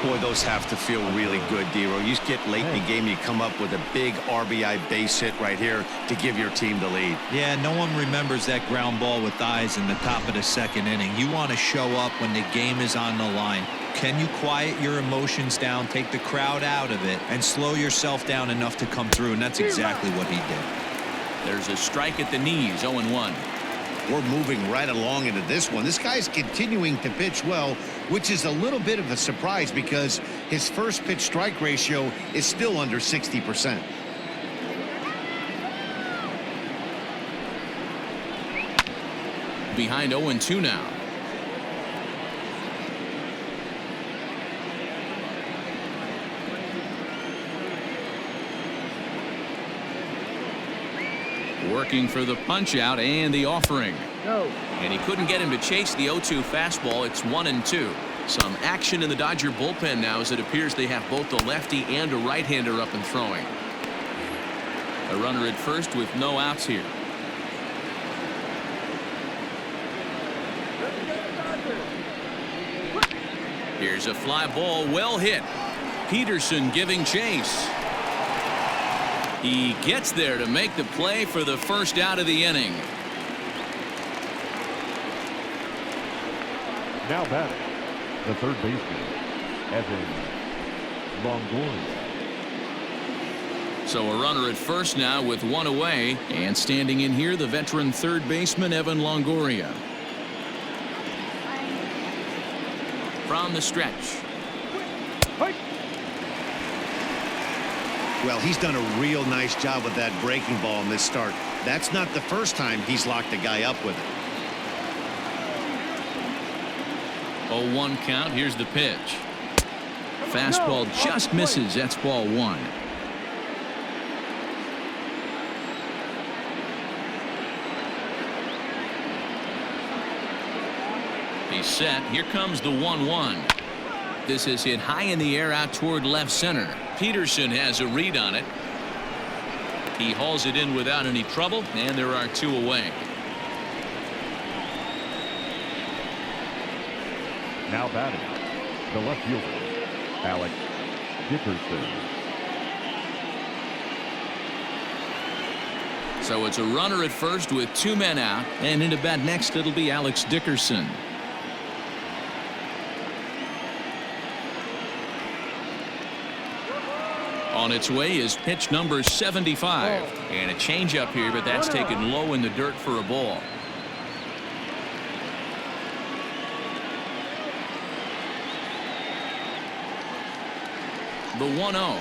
Boy, those have to feel really good, Dero. You get late in the game, you come up with a big RBI base hit right here to give your team the lead. Yeah, no one remembers that ground ball with eyes in the top of the second inning. You want to show up when the game is on the line. Can you quiet your emotions down, take the crowd out of it, and slow yourself down enough to come through? And that's exactly what he did. There's a strike at the knees, 0-1. We're moving right along into this one. This guy's continuing to pitch well, which is a little bit of a surprise because his first pitch strike ratio is still under 60%. Behind 0-2 now. Working for the punch out and the offering. No. And he couldn't get him to chase the 0-2 fastball. It's 1-2. Some action in the Dodger bullpen now, as it appears they have both a lefty and a right-hander up and throwing. A runner at first with no outs here. Here's a fly ball, well hit. Peterson giving chase. He gets there to make the play for the first out of the inning. Now batting, the third baseman, Evan Longoria. So a runner at first now with one away, and standing in here, the veteran third baseman Evan Longoria. From the stretch. Well, he's done a real nice job with that breaking ball in this start. That's not the first time he's locked a guy up with it. 0-1 count. Here's the pitch. Fastball just misses. That's ball one. He's set. Here comes the 1-1. This is hit high in the air out toward left center. Peterson has a read on it. He hauls it in without any trouble, and there are two away. Now batting, the left fielder, Alex Dickerson. So it's a runner at first with two men out, and into bat next it'll be Alex Dickerson. On its way is pitch number 75, and a changeup here, but that's taken low in the dirt for a ball. The 1-0.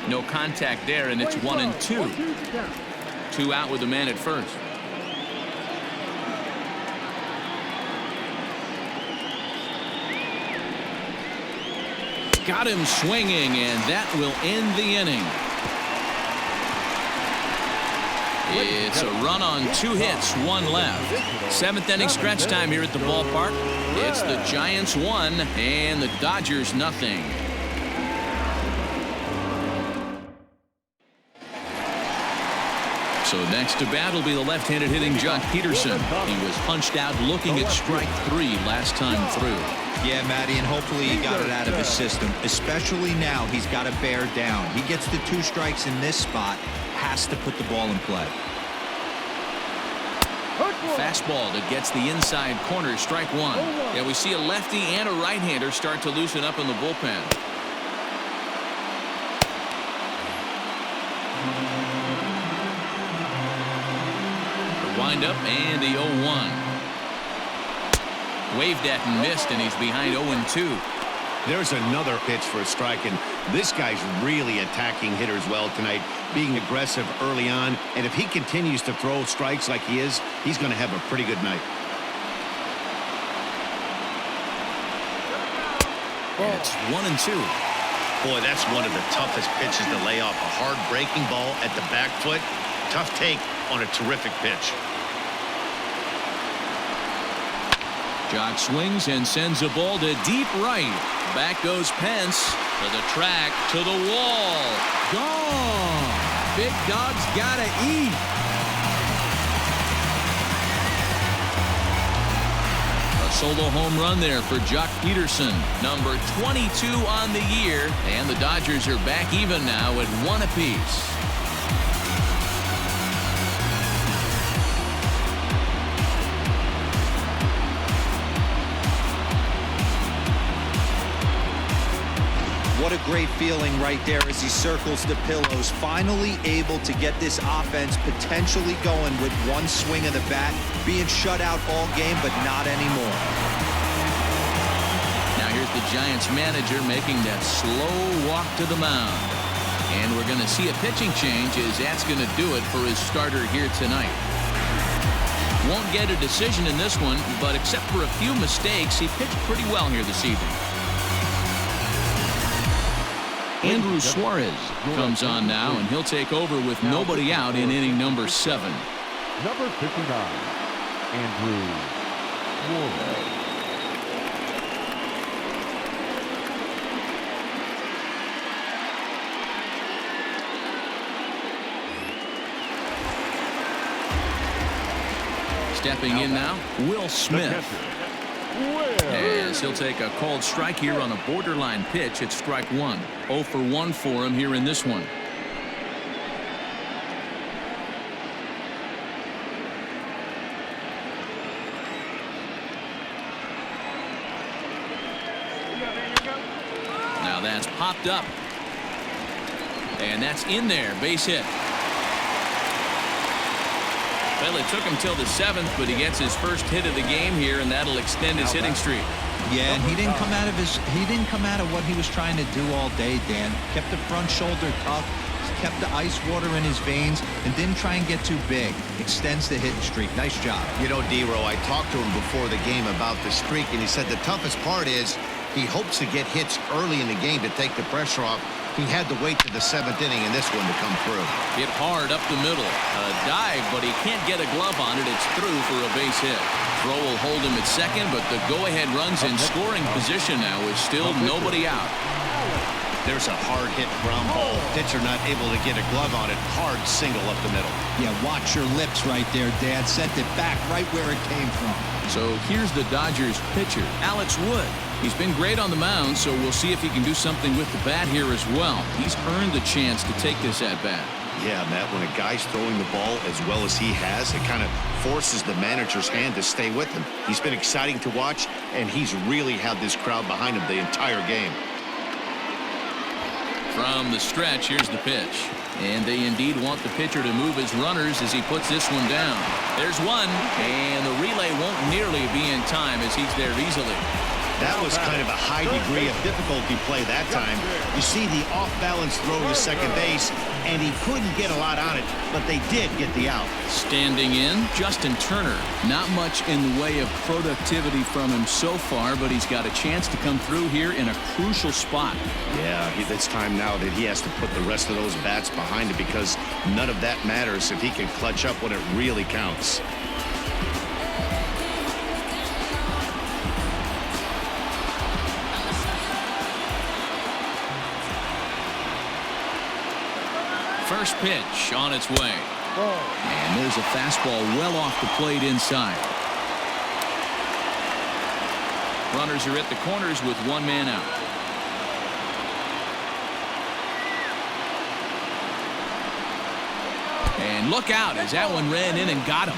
No contact there, and it's 1-2. Two out with the man at first. Got him swinging, and that will end the inning. It's a run on two hits, one left. Seventh inning stretch time here at the ballpark. It's the Giants 1 and the Dodgers nothing. So next to bat will be the left-handed hitting Jock Peterson. He was punched out looking at strike 3 last time through. Yeah, Matty, and hopefully he got it out of his system. Especially now, he's got to bear down. He gets the 2 strikes in this spot, has to put the ball in play. Fastball that gets the inside corner, strike 1. Yeah, we see a lefty and a right-hander start to loosen up in the bullpen. Wind up and the 0-1. Waved at and missed, and he's behind 0-2. There's another pitch for a strike, and this guy's really attacking hitters well tonight, being aggressive early on, and if he continues to throw strikes like he is, he's going to have a pretty good night. And it's 1-2. Boy, that's one of the toughest pitches to lay off. A hard breaking ball at the back foot. Tough take on a terrific pitch. Jock swings and sends a ball to deep right. Back goes Pence to the track, to the wall. Gone. Big dog's gotta eat. A solo home run there for Jock Peterson, number 22 on the year, and the Dodgers are back even now at 1 apiece. What a great feeling right there as he circles the pillows, finally able to get this offense potentially going with one swing of the bat, being shut out all game, but not anymore. Now here's the Giants manager making that slow walk to the mound. And we're going to see a pitching change as that's going to do it for his starter here tonight. Won't get a decision in this one, but except for a few mistakes, he pitched pretty well here this evening. Andrew Suarez comes on now, and he'll take over with nobody out in inning number 7. Number 59, Andrew Suarez. Stepping in now, Will Smith. As he'll take a called strike here on a borderline pitch. It's strike 1. 0 for 1 for him here in this one. Now that's popped up. And that's in there. Base hit. Well, it took him till the 7th, but he gets his first hit of the game here, and that'll extend his hitting streak. Yeah, and he didn't come out of what he was trying to do all day, Dan. Kept the front shoulder tough, kept the ice water in his veins, and didn't try and get too big. Extends the hitting streak. Nice job. You know, D-Row, I talked to him before the game about the streak, and he said the toughest part is he hopes to get hits early in the game to take the pressure off. He had to wait to the 7th inning in this one to come through. Hit hard up the middle. A dive, but he can't get a glove on it. It's through for a base hit. Throw will hold him at second, but the go-ahead runs in scoring position now with still nobody out. There's a hard hit ground ball. Pitcher not able to get a glove on it. Hard single up the middle. Yeah, watch your lips right there, Dad. Sent it back right where it came from. So here's the Dodgers pitcher, Alex Wood. He's been great on the mound, so we'll see if he can do something with the bat here as well. He's earned the chance to take this at-bat. Yeah, Matt, when a guy's throwing the ball as well as he has, it kind of forces the manager's hand to stay with him. He's been exciting to watch, and he's really had this crowd behind him the entire game. From the stretch, here's the pitch. And they indeed want the pitcher to move his runners as he puts this one down. There's one, and the relay won't nearly be in time as he's there easily. That was kind of a high degree of difficulty play that time. You see the off-balance throw to second base, and he couldn't get a lot on it, but they did get the out. Standing in, Justin Turner. Not much in the way of productivity from him so far, but he's got a chance to come through here in a crucial spot. Yeah, it's time now that he has to put the rest of those bats behind it because none of that matters if he can clutch up when it really counts. First pitch on its way. And there's a fastball well off the plate inside. Runners are at the corners with one man out. And look out as that one ran in and got him.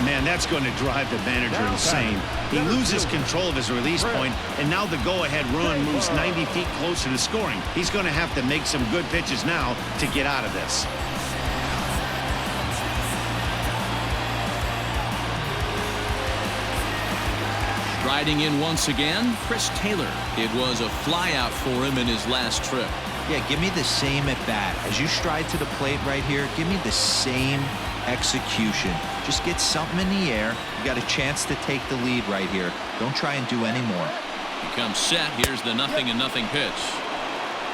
Man, that's going to drive the manager insane. He loses control of his release point, and now the go-ahead run moves 90 feet closer to scoring. He's going to have to make some good pitches now to get out of this. Riding in once again, Chris Taylor. It was a flyout for him in his last trip. Yeah, give me the same at bat. As you stride to the plate right here, give me the same execution. Just get something in the air. You got a chance to take the lead right here. Don't try and do any more. He comes set. Here's the 0-0 pitch.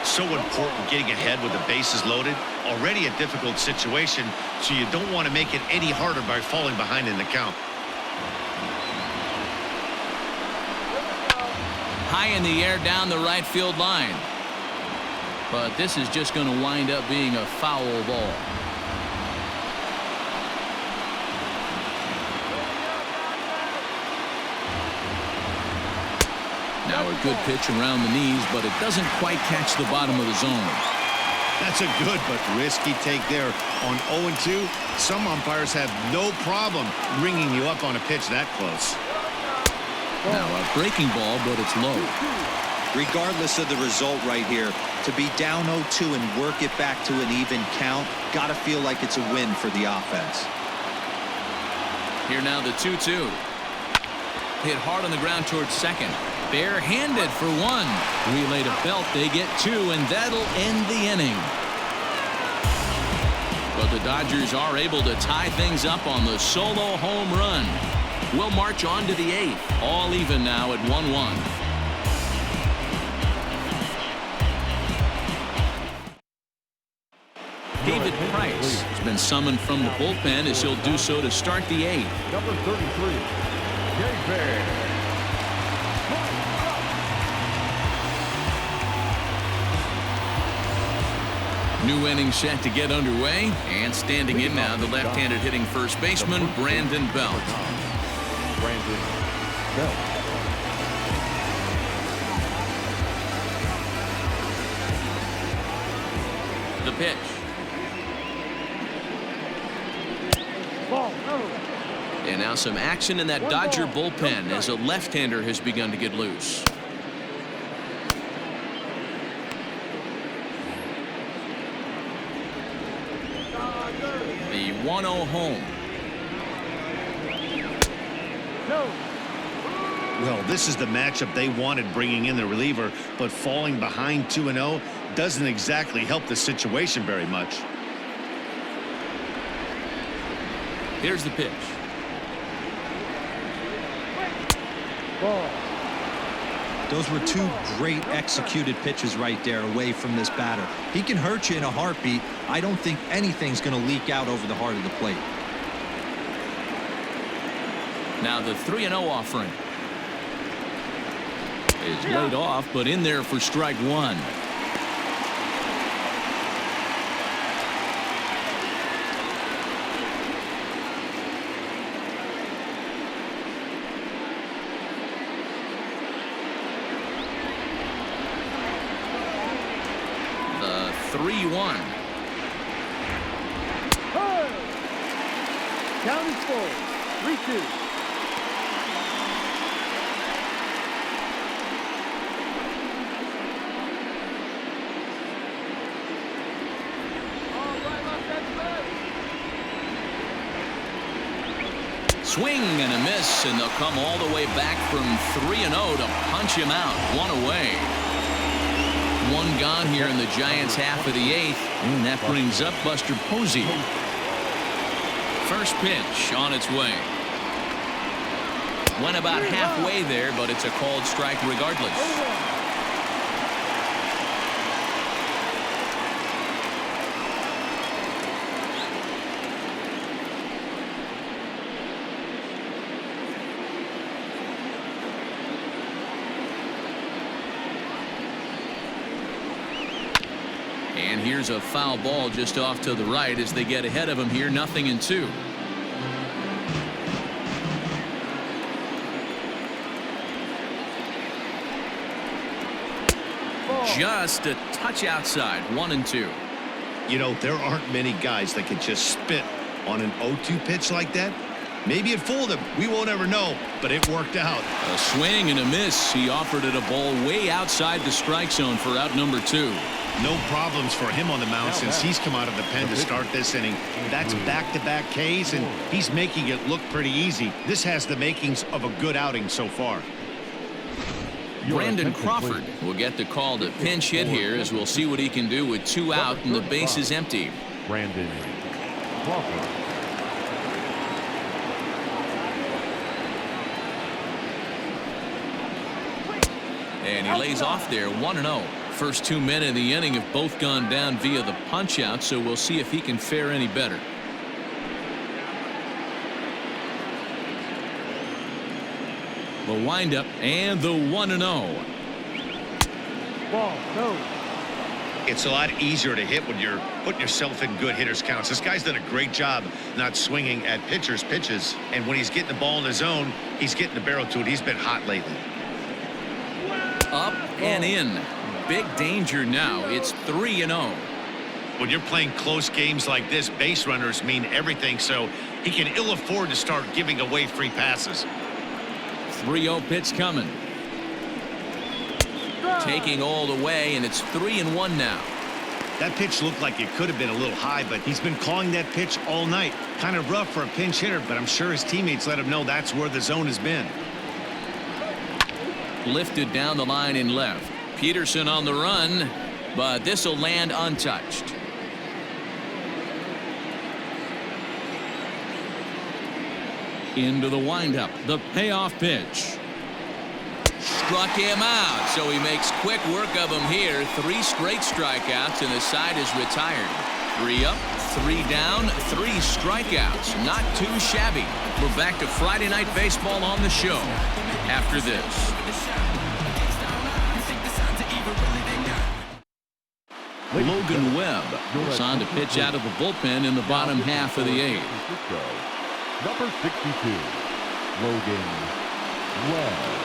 So important getting ahead with the bases loaded. Already a difficult situation, so you don't want to make it any harder by falling behind in the count. High in the air down the right field line. But this is just going to wind up being a foul ball. Now a good pitch around the knees, but it doesn't quite catch the bottom of the zone. That's a good but risky take there. On 0-2, some umpires have no problem ringing you up on a pitch that close. Now a breaking ball, but it's low. Regardless of the result right here, to be down 0-2 and work it back to an even count, got to feel like it's a win for the offense. Here now the 2-2. Hit hard on the ground towards second. Barehanded for one. Relay to Belt. They get two, and that'll end the inning. But the Dodgers are able to tie things up on the solo home run. We'll march on to the 8th. All even now at 1-1. David Price has been summoned from the bullpen as he'll do so to start the 8th. Number 33, David. New inning set to get underway, and standing in now, the left-handed hitting first baseman, Brandon Belt. Brandon Belt. The pitch. Ball, no. And now some action in that Dodger bullpen as a left-hander has begun to get loose. The 1-0 home. No. Well, this is the matchup they wanted, bringing in the reliever, but falling behind 2-0 doesn't exactly help the situation very much. Here's the pitch. Ball. Those were two great executed pitches right there away from this batter. He can hurt you in a heartbeat. I don't think anything's going to leak out over the heart of the plate. Now the 3-0 offering is laid off, but in there for strike 1. The 3-1. Hey. Count is full. 3-2. Swing and a miss, and they'll come all the way back from 3-0 to punch him out. 1 away. 1 gone here in the Giants' half of the 8th, and that brings up Buster Posey. First pitch on its way. Went about halfway there, but it's a called strike regardless. And here's a foul ball just off to the right as they get ahead of him here, 0-2. Just a touch outside, 1-2. You know, there aren't many guys that can just spit on an 0-2 pitch like that. Maybe it fooled him. We won't ever know, but it worked out. A swing and a miss. He offered it a ball way outside the strike zone for out number 2. No problems for him on the mound since he's come out of the pen to start this inning. That's back-to-back Ks, and he's making it look pretty easy. This has the makings of a good outing so far. Brandon Crawford will get the call to pinch hit here, as we'll see what he can do with 2 out and the base is empty. Brandon Crawford. And he lays off there, 1-0. First 2 men in the inning have both gone down via the punch out, so we'll see if he can fare any better. The windup and the 1-0. Ball, no. It's a lot easier to hit when you're putting yourself in good hitters counts. This guy's done a great job not swinging at pitchers' pitches, and when he's getting the ball in his zone, he's getting the barrel to it. He's been hot lately. Up and in. Big danger now. It's 3-0. When you're playing close games like this, base runners mean everything, so he can ill afford to start giving away free passes. 3-0 pitch coming. Taking all the way, and it's 3-1 now. That pitch looked like it could have been a little high, but he's been calling that pitch all night. Kind of rough for a pinch hitter, but I'm sure his teammates let him know that's where the zone has been. Lifted down the line in left. Peterson on the run, but this will land untouched. Into the windup. The payoff pitch. struck him out, so he makes quick work of him here. 3 straight strikeouts, and the side is retired. 3 up, 3 down, 3 strikeouts. Not too shabby. We're back to Friday Night Baseball on the show after this. Logan Webb is on to pitch out of the bullpen in the bottom half of the 8th. Number 62, Logan Webb.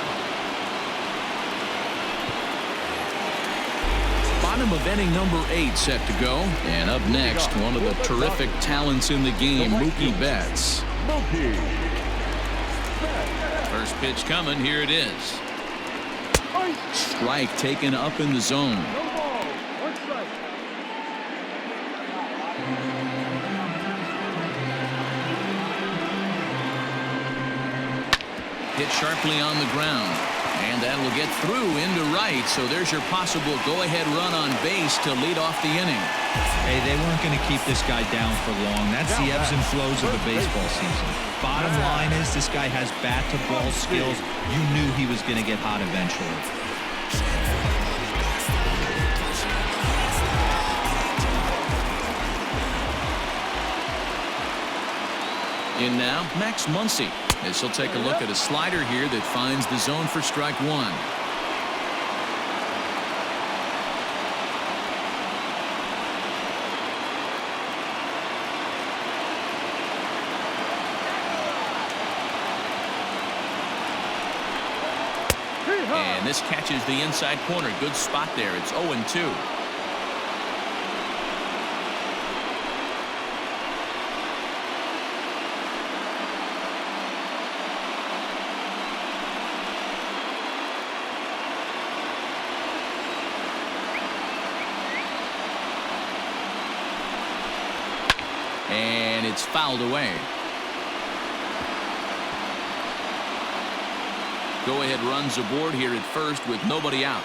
Bottom of inning number 8 set to go. And up next, one of the terrific talents in the game, Mookie Betts. First pitch coming. Here it is. Strike taken up in the zone. No ball. 1 strike. Hit sharply on the ground. And that will get through into right. So there's your possible go-ahead run on base to lead off the inning. Hey, they weren't going to keep this guy down for long. That's the ebbs and flows of a baseball season. Bottom line is this guy has bat-to-ball skills. You knew he was going to get hot eventually. In now, Max Muncy, as he'll take a look at a slider here that finds the zone for strike 1. And this catches the inside corner. Good spot there. It's 0-2. And it's fouled away. Go-ahead runs aboard here at first with nobody out.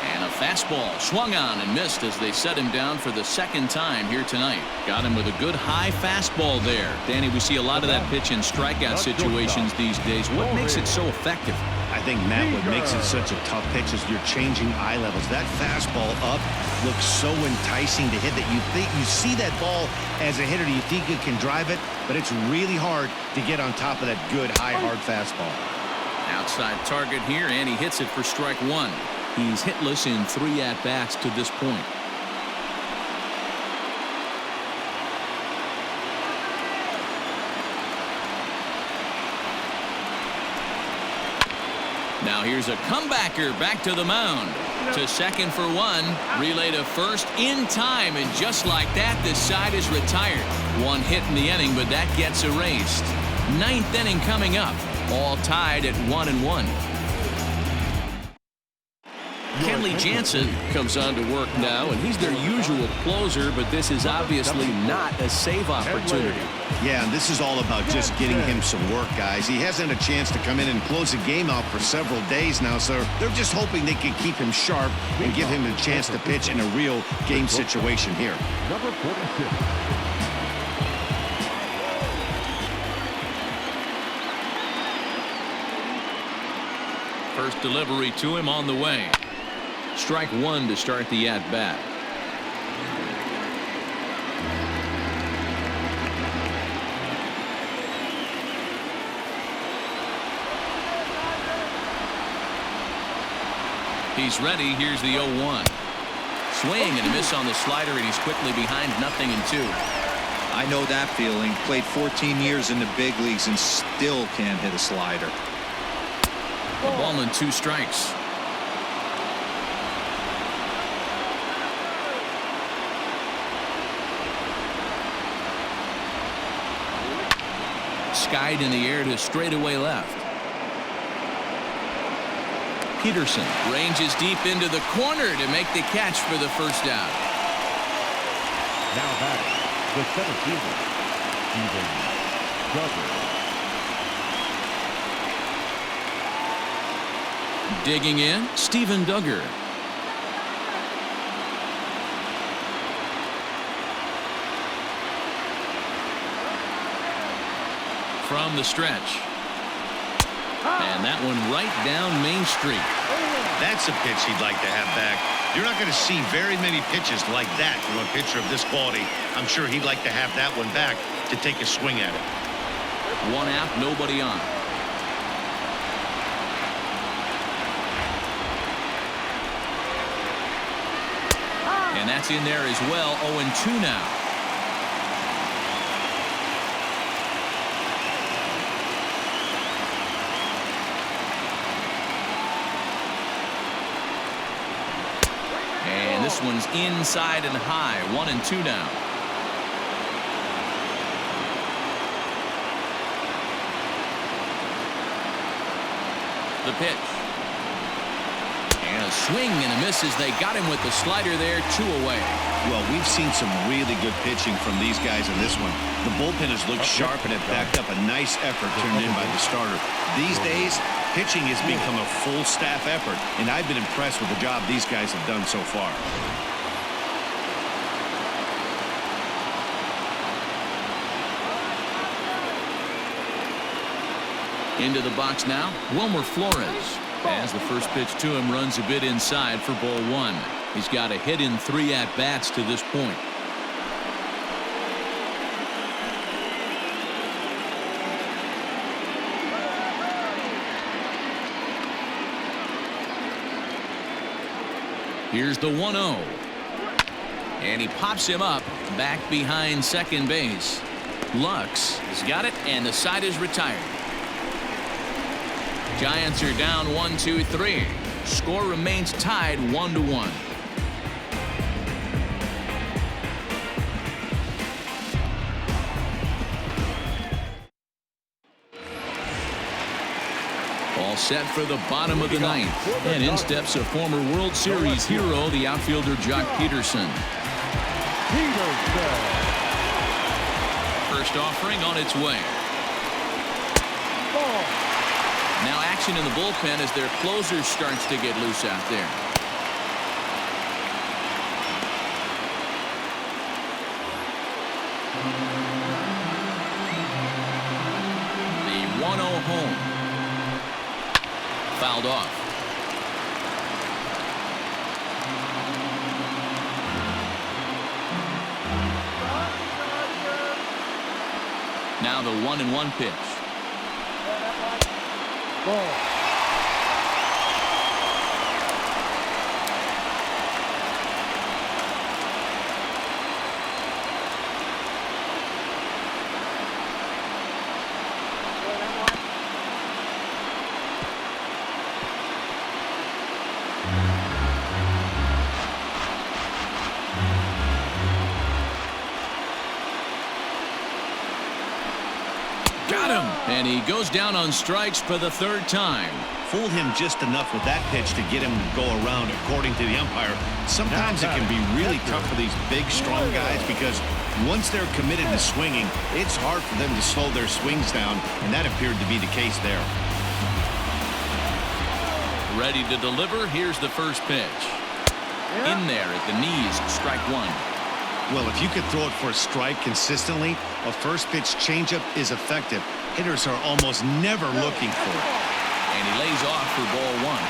And a fastball swung on and missed as they set him down for the 2nd time here tonight. Got him with a good high fastball there. Danny, we see a lot of that pitch in strikeout situations these days. What makes it so effective? I think, Matt, what makes it such a tough pitch is you're changing eye levels. That fastball up looks so enticing to hit that you think you see that ball as a hitter. You think you can drive it, but it's really hard to get on top of that good, high, hard fastball. Outside target here, and he hits it for strike 1. He's hitless in 3 at-bats to this point. Now here's a comebacker back to the mound. To second for 1. Relay to first in time. And just like that, the side is retired. 1 hit in the inning, but that gets erased. 9th inning coming up. All tied at 1-1. Kenley Jansen comes on to work now, and he's their usual closer, but this is obviously not a save opportunity. Yeah, and this is all about just getting him some work, guys. He hasn't had a chance to come in and close the game out for several days now, so they're just hoping they can keep him sharp and give him a chance to pitch in a real game situation here. Number 46. First delivery to him on the way. Strike 1 to start the at-bat. He's ready. Here's the 0-1. Swing and a miss on the slider, and he's quickly behind 0-2. I know that feeling. Played 14 years in the big leagues and still can't hit a slider. A ball and 2 strikes. Skied in the air to straightaway left. Peterson ranges deep into the corner to make the catch for the first out. Now batting, the 17th, Steven Duggar. Digging in, Steven Duggar. From the stretch. And that one right down Main Street. That's a pitch he'd like to have back. You're not going to see very many pitches like that from a pitcher of this quality. I'm sure he'd like to have that one back to take a swing at it. One out, nobody on. And that's in there as well. 0-2 now. And this one's inside and high. 1-2 now. The pitch. And a swing and a miss as they got him with the slider there. 2 away. Well, we've seen some really good pitching from these guys in this one. The bullpen has looked sharp and it backed up a nice effort turned in by the starter. These days, pitching has become a full staff effort, and I've been impressed with the job these guys have done so far. Into the box now, Wilmer Flores. As the first pitch to him runs a bit inside for ball 1. He's got a hit in 3 at-bats to this point. Here's the 1-0. And he pops him up back behind second base. Lux has got it, and the side is retired. Giants are down 1-2-3. Score remains tied 1-1. All set for the bottom of the ninth. And in steps a former World Series hero, the outfielder Jock Peterson. First offering on its way. Now action in the bullpen as their closer starts to get loose out there. The 1-0 home. Fouled off. Now the 1-1 pitch. Ball. Got him! And he goes down on strikes for the 3rd time. Fooled him just enough with that pitch to get him to go around, according to the umpire. Sometimes it can be really tough for these big, strong guys because once they're committed to swinging, it's hard for them to slow their swings down, and that appeared to be the case there. Ready to deliver. Here's the first pitch. In there at the knees, strike 1. Well, if you could throw it for a strike consistently, a first pitch changeup is effective. Hitters are almost never looking for it. And he lays off for ball 1.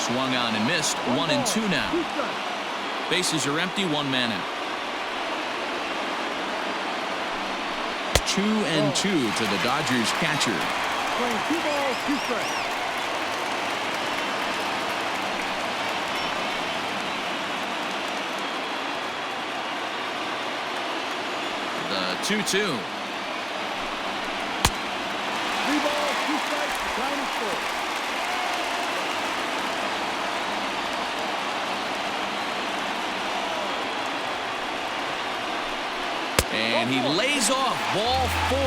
Swung on and missed. 1-2 now. Bases are empty. 1 man out. 2-2 to the Dodgers catcher. Playing 2 balls, 2 strikes. The 2-2. 3 balls, 2 strikes. The count is full. And he lays off ball 4.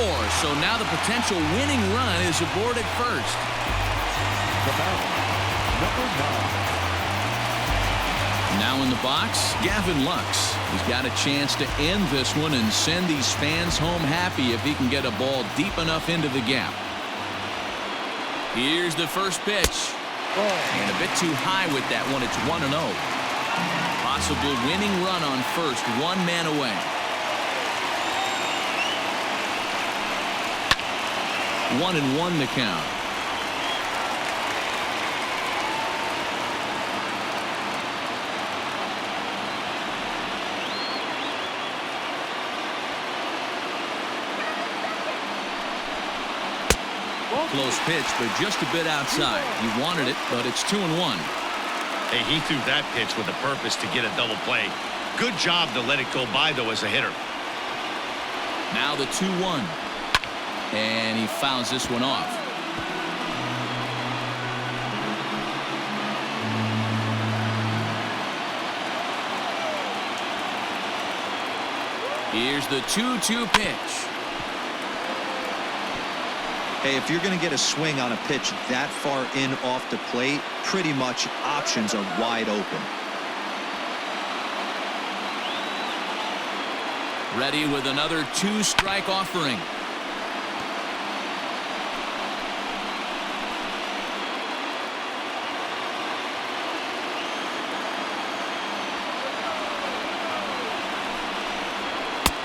So now the potential winning run is aboard at first. The batter, number 9. Now in the box, Gavin Lux. He's got a chance to end this one and send these fans home happy if he can get a ball deep enough into the gap. Here's the first pitch. Ball. And a bit too high with that one. It's 1-0. Possible winning run on first. 1 man away. 1-1 the count. Close pitch, but just a bit outside. He wanted it, but it's 2-1. Hey, he threw that pitch with a purpose to get a double play. Good job to let it go by, though, as a hitter. Now the 2-1. And he fouls this one off. Here's the 2-2 pitch. Hey, if you're going to get a swing on a pitch that far in off the plate, pretty much options are wide open. Ready with another 2-strike offering.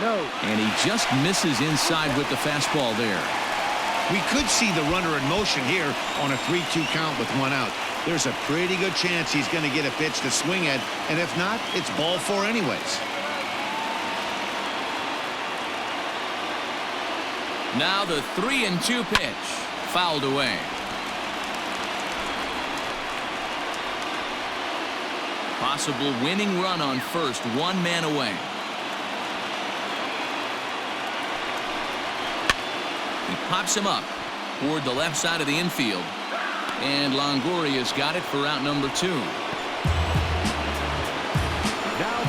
No. And he just misses inside with the fastball there. We could see the runner in motion here on a 3-2 count with 1 out. There's a pretty good chance he's going to get a pitch to swing at, and if not, it's ball 4 anyways. Now the 3-2 pitch. Fouled away. Possible winning run on first. 1 man away. He pops him up toward the left side of the infield. And Longoria's got it for out number 2. Now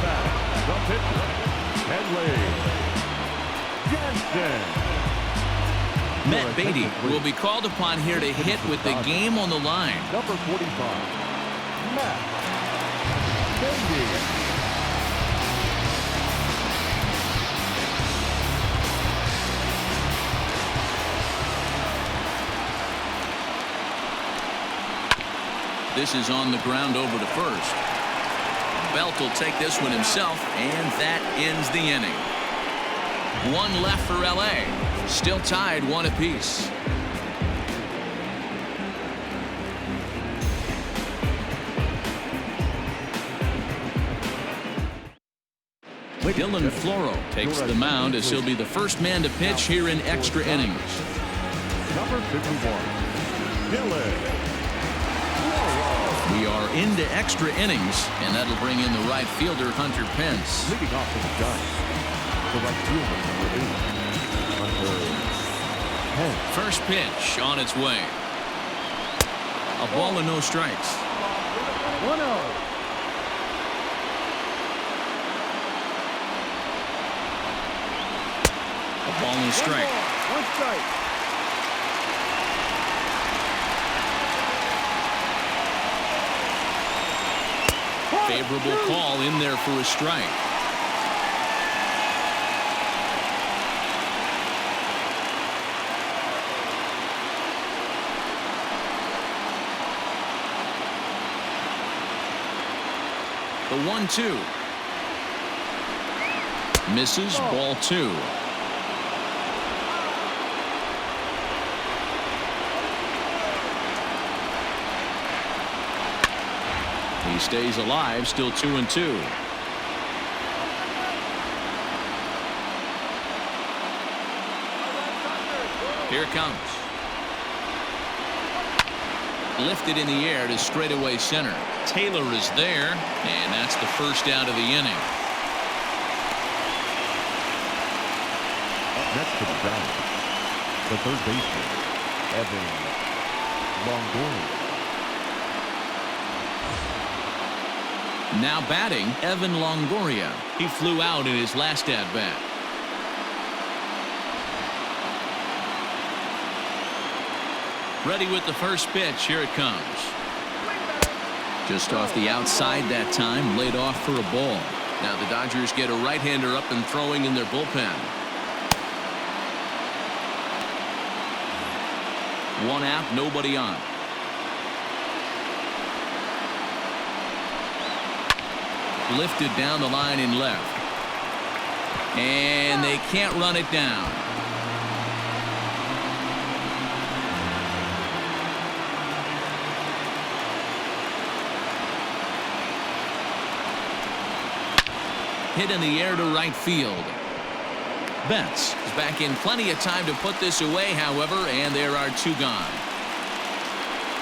back, the pitcher, Henley Jensen. Matt Beatty will be called upon here to hit with the game on the line. Number 45, Matt Beatty. This is on the ground over to first. Belt will take this one himself, and that ends the inning. 1 left for LA. Still tied 1 apiece. Dylan Floro takes the mound as he'll be the first man to pitch here in extra innings. Number 51, Dylan. We are into extra innings, and that'll bring in the right fielder, Hunter Pence. Leading off for the Giants, the right fielder, number 8, Hunter Pence. First pitch on its way. A ball and no strikes. 1-0. A ball and a strike. 1 strike. Favorable call in there for a strike. The 1-2. Misses, ball 2. He stays alive, still 2-2. Here it comes. Lifted in the air to straightaway center. Taylor is there, and that's the first out of the inning. Up next to the Giants, the third baseman, Evan Longoria. Now batting, Evan Longoria. He flew out in his last at-bat. Ready with the first pitch. Here it comes. Just off the outside that time, laid off for a ball. Now the Dodgers get a right-hander up and throwing in their bullpen. 1 out, nobody on. Lifted down the line in left. And they can't run it down. Hit in the air to right field. Betts is back in plenty of time to put this away, however, and there are 2 gone.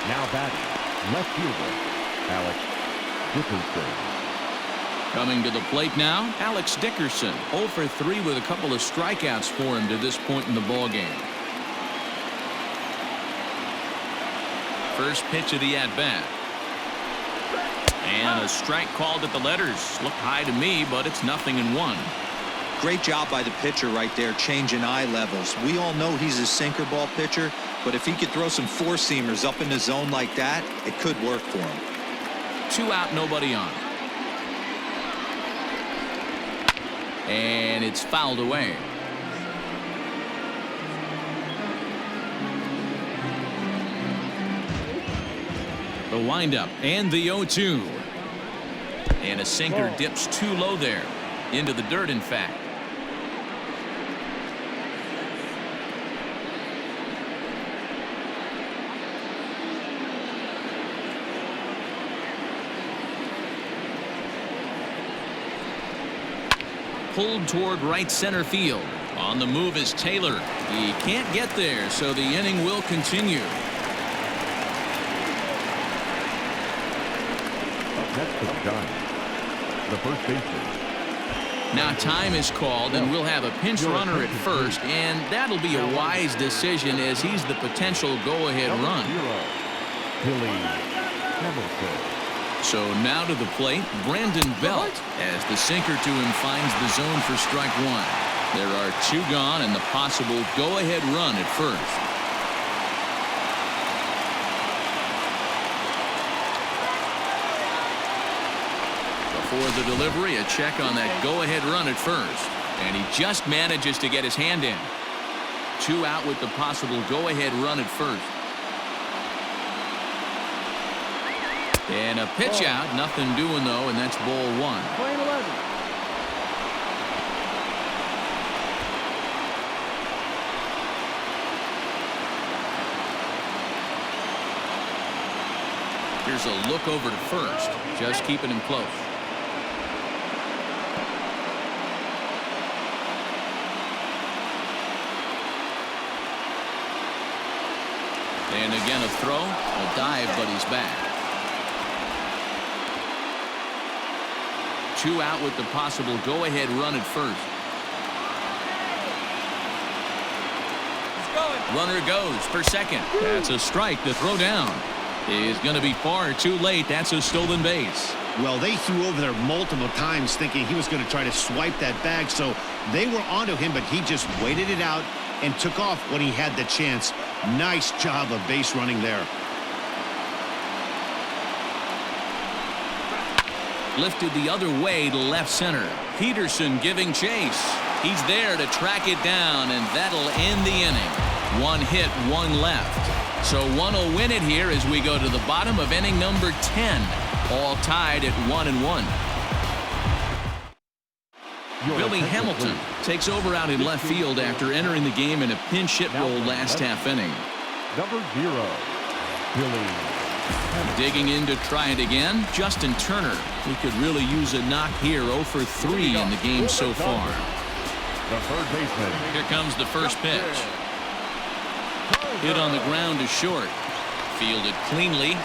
Now batting, left fielder, Alex Dickerson. Coming to the plate now, Alex Dickerson, 0 for 3 with a couple of strikeouts for him to this point in the ballgame. First pitch of the at-bat. And a strike called at the letters. Looked high to me, but it's 0-1. Great job by the pitcher right there, changing eye levels. We all know he's a sinker ball pitcher, but if he could throw some four-seamers up in the zone like that, it could work for him. 2 out, nobody on. And it's fouled away. The windup and the 0-2. And a sinker dips too low there. Into the dirt, in fact. Pulled toward right center field. On the move is Taylor. He can't get there, so the inning will continue. Next is Giants, the first baseman. Now time is called, and we'll have a pinch runner at first, and that'll be a wise decision as he's the potential go-ahead run. Billy Hamilton. So now to the plate, Brandon Belt, as the sinker to him finds the zone for strike 1. There are 2 gone and the possible go-ahead run at first. For the delivery, a check on that go-ahead run at first. And he just manages to get his hand in. 2 out with the possible go-ahead run at first. And a pitch out, nothing doing though, and that's ball 1. Playing 11. Here's a look over to first, just keeping him close. And again a throw, a dive, but he's back. 2 out with the possible go-ahead run at first. Runner goes for second. That's a strike. The throw down is going to be far too late. That's a stolen base. Well, they threw over there multiple times thinking he was going to try to swipe that bag, so they were onto him, but he just waited it out and took off when he had the chance. Nice job of base running there. Lifted the other way to left center. Peterson giving chase. He's there to track it down, and that'll end the inning. 1 hit, 1 left. So one will win it here as we go to the bottom of inning number 10. All tied at 1-1. Billy Hamilton takes over out in left field after entering the game in a pinch hit role last half inning. Number 0, Billy. Digging in to try it again, Justin Turner. He could really use a knock here. 0 for 3 in the game so far. The third baseman. Here comes the first pitch. Hit on the ground to short. Fielded cleanly.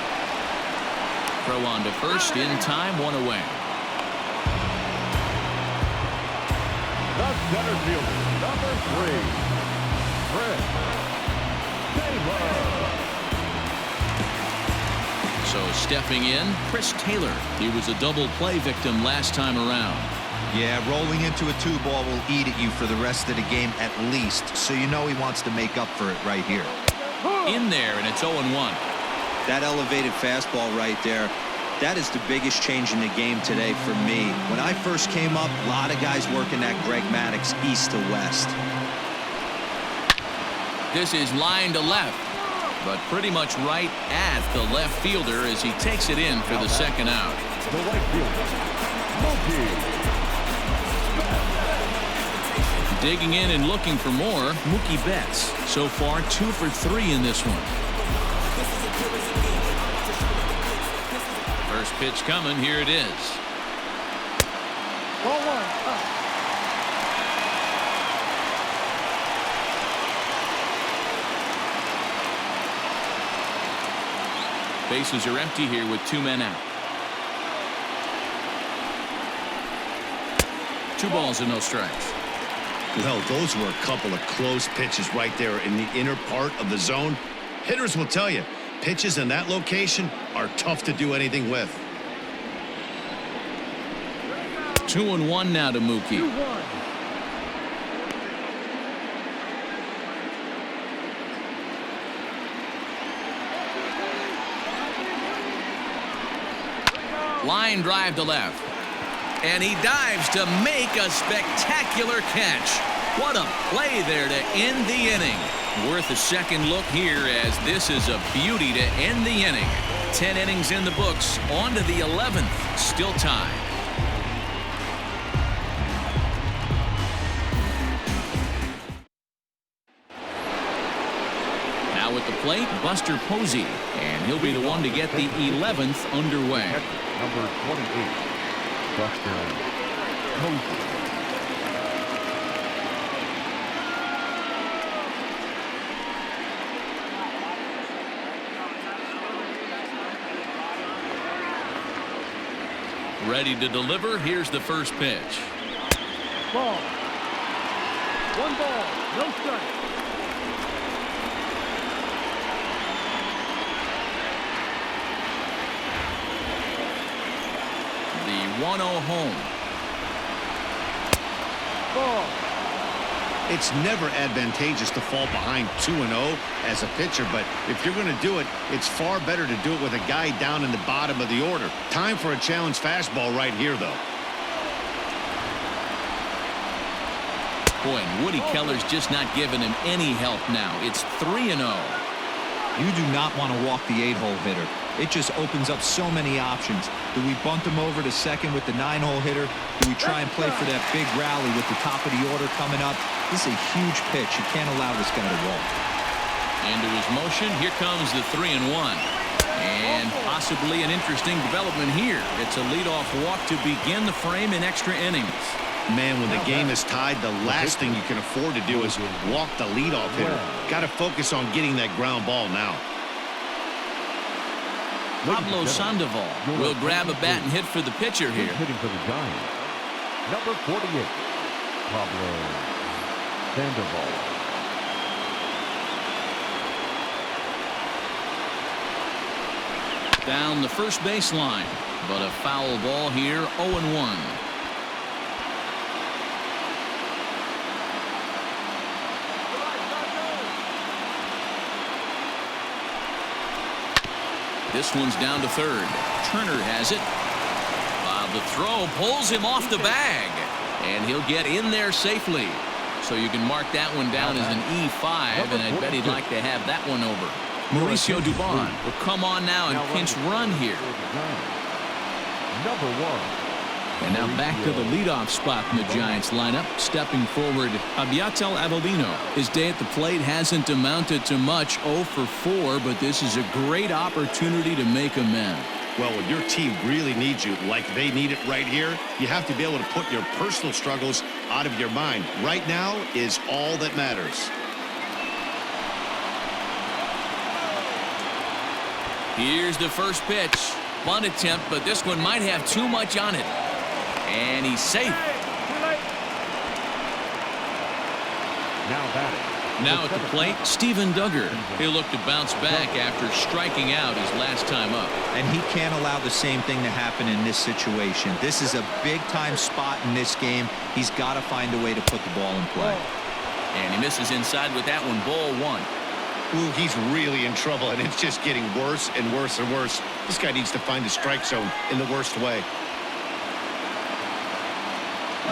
Throw on to first in time, 1 away. The center fielder, number 3, Chris Taylor. So stepping in, Chris Taylor. He was a double play victim last time around. Yeah, rolling into a 2-ball will eat at you for the rest of the game at least, so you know he wants to make up for it right here. In there, and it's 0-1. That elevated fastball right there, that is the biggest change in the game today for me. When I first came up, a lot of guys working that Greg Maddux east to west. This is line to left, but pretty much right at the left fielder as he takes it in for the second out. The right fielder, Digging in and looking for more, Mookie Betts. So far, 2 for 3 in this one. First pitch coming. Here it is. Ball 1, up. Bases are empty here with 2 men out. 2 balls and no strikes. Well, those were a couple of close pitches right there in the inner part of the zone. Hitters will tell you, pitches in that location are tough to do anything with. 2-1 now to Mookie. 2-1. Line drive to left. And he dives to make a spectacular catch. What a play there to end the inning. Worth a second look here, as this is a beauty to end the inning. 10 innings in the books. On to the 11th. Still tied. Now at the plate, Buster Posey. And he'll be the one to get the 11th underway. Number 28, Buster Posey. Ready to deliver. Here's the first pitch. Ball. 1 ball, no strike. The 1-0 home. Ball. It's never advantageous to fall behind 2-0 as a pitcher, but if you're going to do it, it's far better to do it with a guy down in the bottom of the order. Time for a challenge fastball right here, though. Boy, and Woody Keller's just not giving him any help now. It's 3-0. You do not want to walk the 8-hole hitter. It just opens up so many options. Do we bunt him over to second with the 9-hole hitter? Do we try and play for that big rally with the top of the order coming up? This is a huge pitch. You can't allow this guy to walk. Into his motion, here comes the 3-1. And possibly an interesting development here. It's a leadoff walk to begin the frame in extra innings. Man, when the game is tied, the last thing you can afford to do is walk the leadoff hitter. Got to focus on getting that ground ball now. Pablo Sandoval will grab a bat and hit for the pitcher here. Hitting for the Giants. Number 48, Pablo Sandoval. Down the first baseline, but a foul ball here, 0-1. This one's down to third. Turner has it. The throw pulls him off the bag, and he'll get in there safely. So you can mark that one down as an E5, and I bet he'd like to have that one over. Mauricio Dubon will come on now and pinch run here. Number 1. And now back to the leadoff spot in the Giants lineup. Stepping forward, Abiatel Avellino. His day at the plate hasn't amounted to much, 0 for 4, but this is a great opportunity to make amends. Well, when your team really needs you, like they need it right here, you have to be able to put your personal struggles out of your mind. Right now is all that matters. Here's the first pitch. Bunt attempt, but this one might have too much on it. And he's safe. Now batting. Now at the plate, Steven Duggar. He'll look to bounce back after striking out his last time up. And he can't allow the same thing to happen in this situation. This is a big-time spot in this game. He's got to find a way to put the ball in play. And he misses inside with that one, ball 1. Ooh, he's really in trouble, and it's just getting worse and worse and worse. This guy needs to find the strike zone in the worst way.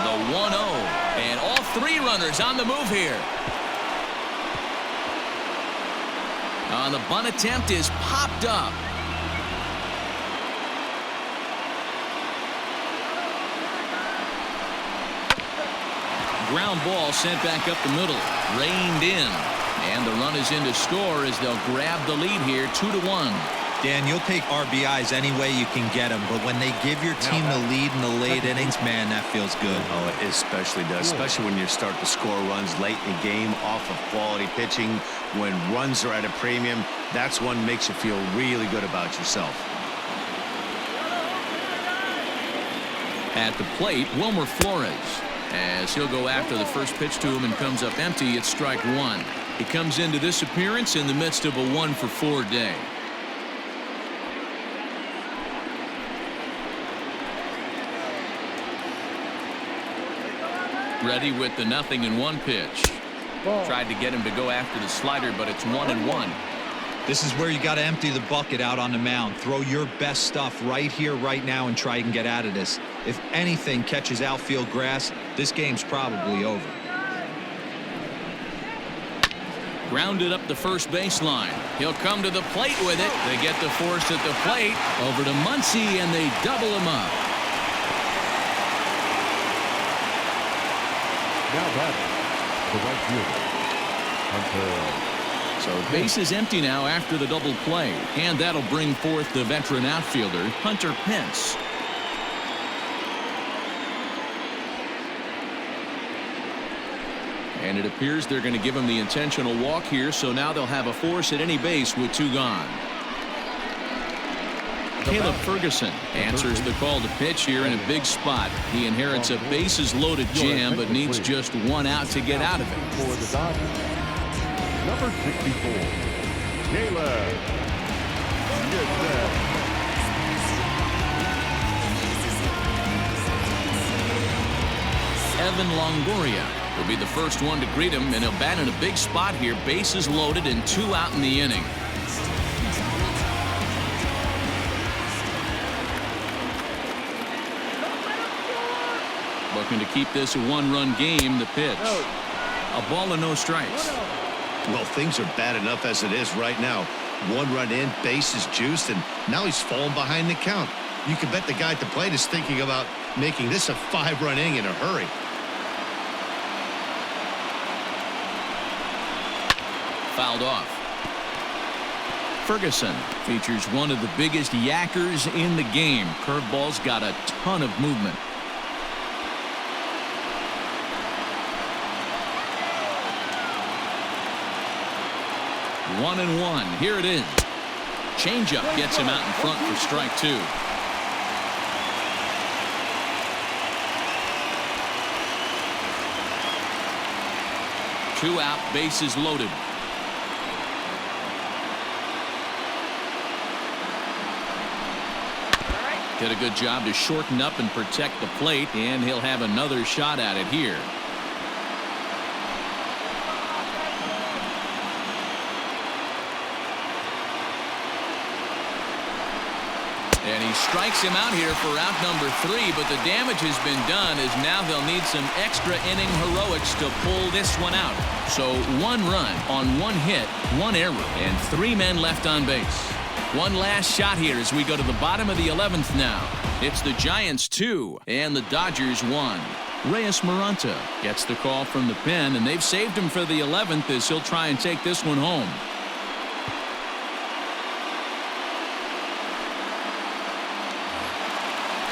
The 1-0, and all 3 runners on the move here. The bunt attempt is popped up. ground ball sent back up the middle. Reined in. And the run is in to score as they'll grab the lead here 2-1. Dan, you'll take RBIs any way you can get them, but when they give your team the lead in the late innings, man, that feels good. Oh, it especially does, especially when you start to score runs late in the game off of quality pitching. When runs are at a premium, that's one makes you feel really good about yourself. At the plate, Wilmer Flores, as he'll go after the first pitch to him and comes up empty. It's strike one. He comes into this appearance in the midst of a 1-for-4 day. Ready with the 0-1 pitch. Tried to get him to go after the slider, but it's 1-1. This is where you got to empty the bucket out on the mound. Throw your best stuff right here, right now, and try and get out of this. If anything catches outfield grass, this game's probably over. Grounded up the first baseline. He'll come to the plate with it. They get the force at the plate. Over to Muncy, and they double him up. Now batting, the right fielder, Hunter. So base is empty now after the double play, and that'll bring forth the veteran outfielder, Hunter Pence. And it appears they're going to give him the intentional walk here, so now they'll have a force at any base with 2 gone. Caleb Ferguson answers the call to pitch here in a big spot. He inherits a bases-loaded jam, but needs just 1 out to get out of it. For the Dodgers, number 64, Caleb. Evan Longoria will be the first one to greet him, and he'll bat in a big spot here. Bases loaded and 2 out in the inning. Looking to keep this a 1-run game. The pitch. A ball and no strikes. Well, things are bad enough as it is right now. 1 run in, base is juiced, and now he's falling behind the count. You can bet the guy at the plate is thinking about making this a 5-run inning in a hurry. Fouled off. Ferguson features one of the biggest yackers in the game. Curveball's got a ton of movement. One and one. Here it is. Changeup gets him out in front for strike 2. Two out, bases loaded. Did a good job to shorten up and protect the plate, and he'll have another shot at it here. And he strikes him out here for out number 3, but the damage has been done as now they'll need some extra inning heroics to pull this one out. So 1 run on 1 hit, 1 error, and 3 men left on base. One last shot here as we go to the bottom of the 11th now. It's the Giants 2 and the Dodgers 1. Reyes Maranta gets the call from the pen, and they've saved him for the 11th as he'll try and take this one home.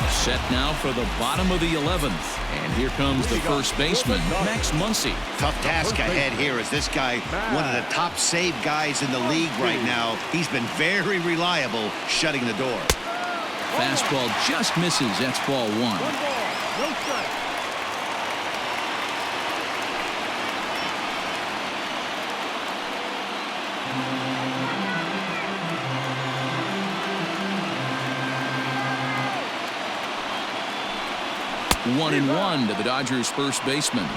Set now for the bottom of the 11th. And here comes the first baseman, Max Muncy. Tough task ahead here as this guy, one of the top save guys in the league right now. He's been very reliable shutting the door. Fastball just misses. That's ball 1. 1 ball, no strike. One and one to the Dodgers first baseman.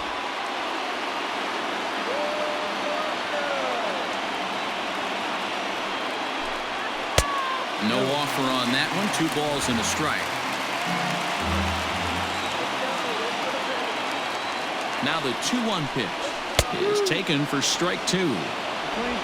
No offer on that one. 2 balls and a strike. Now the 2-1 pitch is taken for strike 2.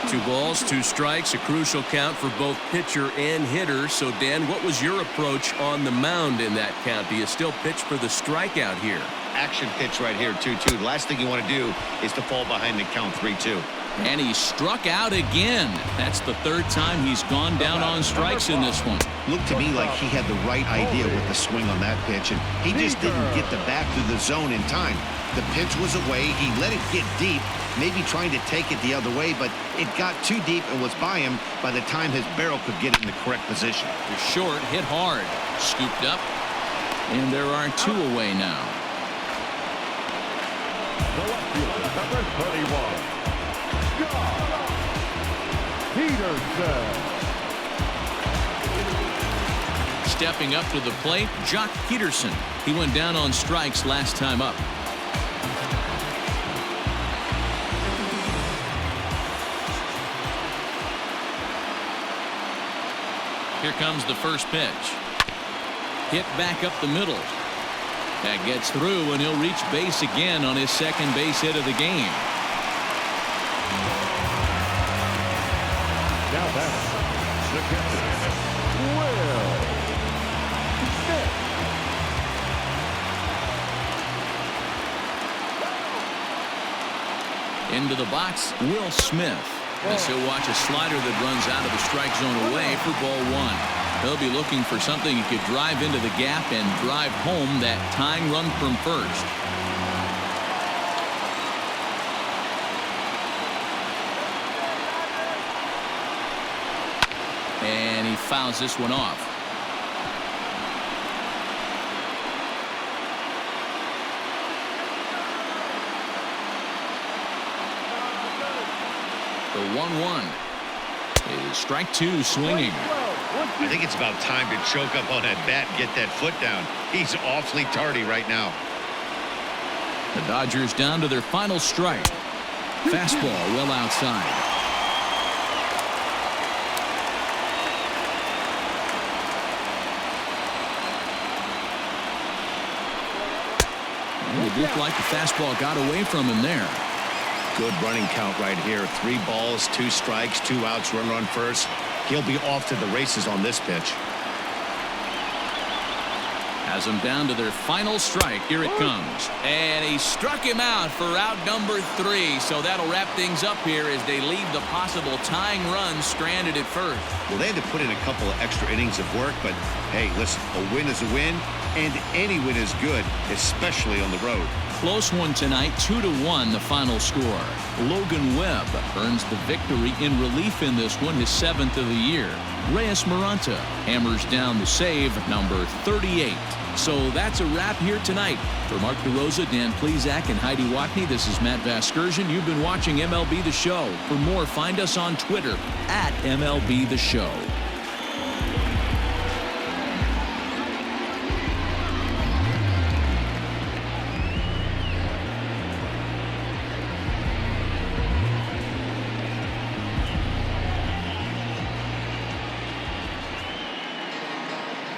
2 balls, 2 strikes, a crucial count for both pitcher and hitter. So, Dan, what was your approach on the mound in that count? Do you still pitch for the strikeout here? action pitch right here, 2-2. The last thing you want to do is to fall behind the count 3-2. And he struck out again. That's the third time he's gone down on strikes in this one. Looked to me like he had the right idea with the swing on that pitch, and he just didn't get the bat through the zone in time. The pitch was away. He let it get deep, maybe trying to take it the other way, but it got too deep and was by him by the time his barrel could get in the correct position. The short hit hard. Scooped up. And there are two away now. The left fielder, number 31. Peterson. Stepping up to the plate, Jock Peterson. He went down on strikes last time up. Here comes the first pitch. Hit back up the middle. That gets through, and he'll reach base again on his second base hit of the game. Now back, the catcher, Will Smith. Into the box, Will Smith. As he'll watch a slider that runs out of the strike zone away for ball one. He'll be looking for something he could drive into the gap and drive home that tying run from first. And he fouls this one off. The 1-1 is strike two swinging. I think it's about time to choke up on that bat and get that foot down. He's awfully tardy right now. The Dodgers down to their final strike. Fastball well outside. Well, it looked like the fastball got away from him there. Good running count right here. 3 balls, 2 strikes, 2 outs, runner on first. He'll be off to the races on this pitch. Has them down to their final strike. Here it comes. And he struck him out for out number 3. So that'll wrap things up here as they leave the possible tying run stranded at first. Well, they had to put in a couple of extra innings of work, but hey, listen, a win is a win, and any win is good, especially on the road. Close one tonight, 2-1 the final score. Logan Webb earns the victory in relief in this one, his 7th of the year. Reyes Maranta hammers down the save, number 38. So that's a wrap here tonight. For Mark DeRosa, Dan Plesac, and Heidi Watney, this is Matt Vasgersian. You've been watching MLB The Show. For more, find us on Twitter at MLB The Show.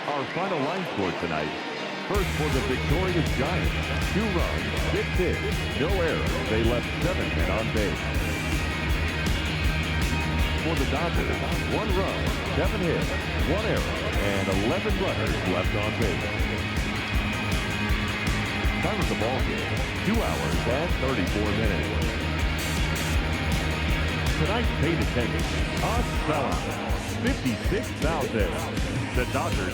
Our final line score tonight. First for the victorious Giants, 2 runs, 6 hits, no errors. They left 7 men on base. For the Dodgers, 1 run, 7 hits, 1 error, and 11 runners left on base. Time of the ball game, 2 hours and 34 minutes. Tonight's paid attendance, 56,000. The Dodgers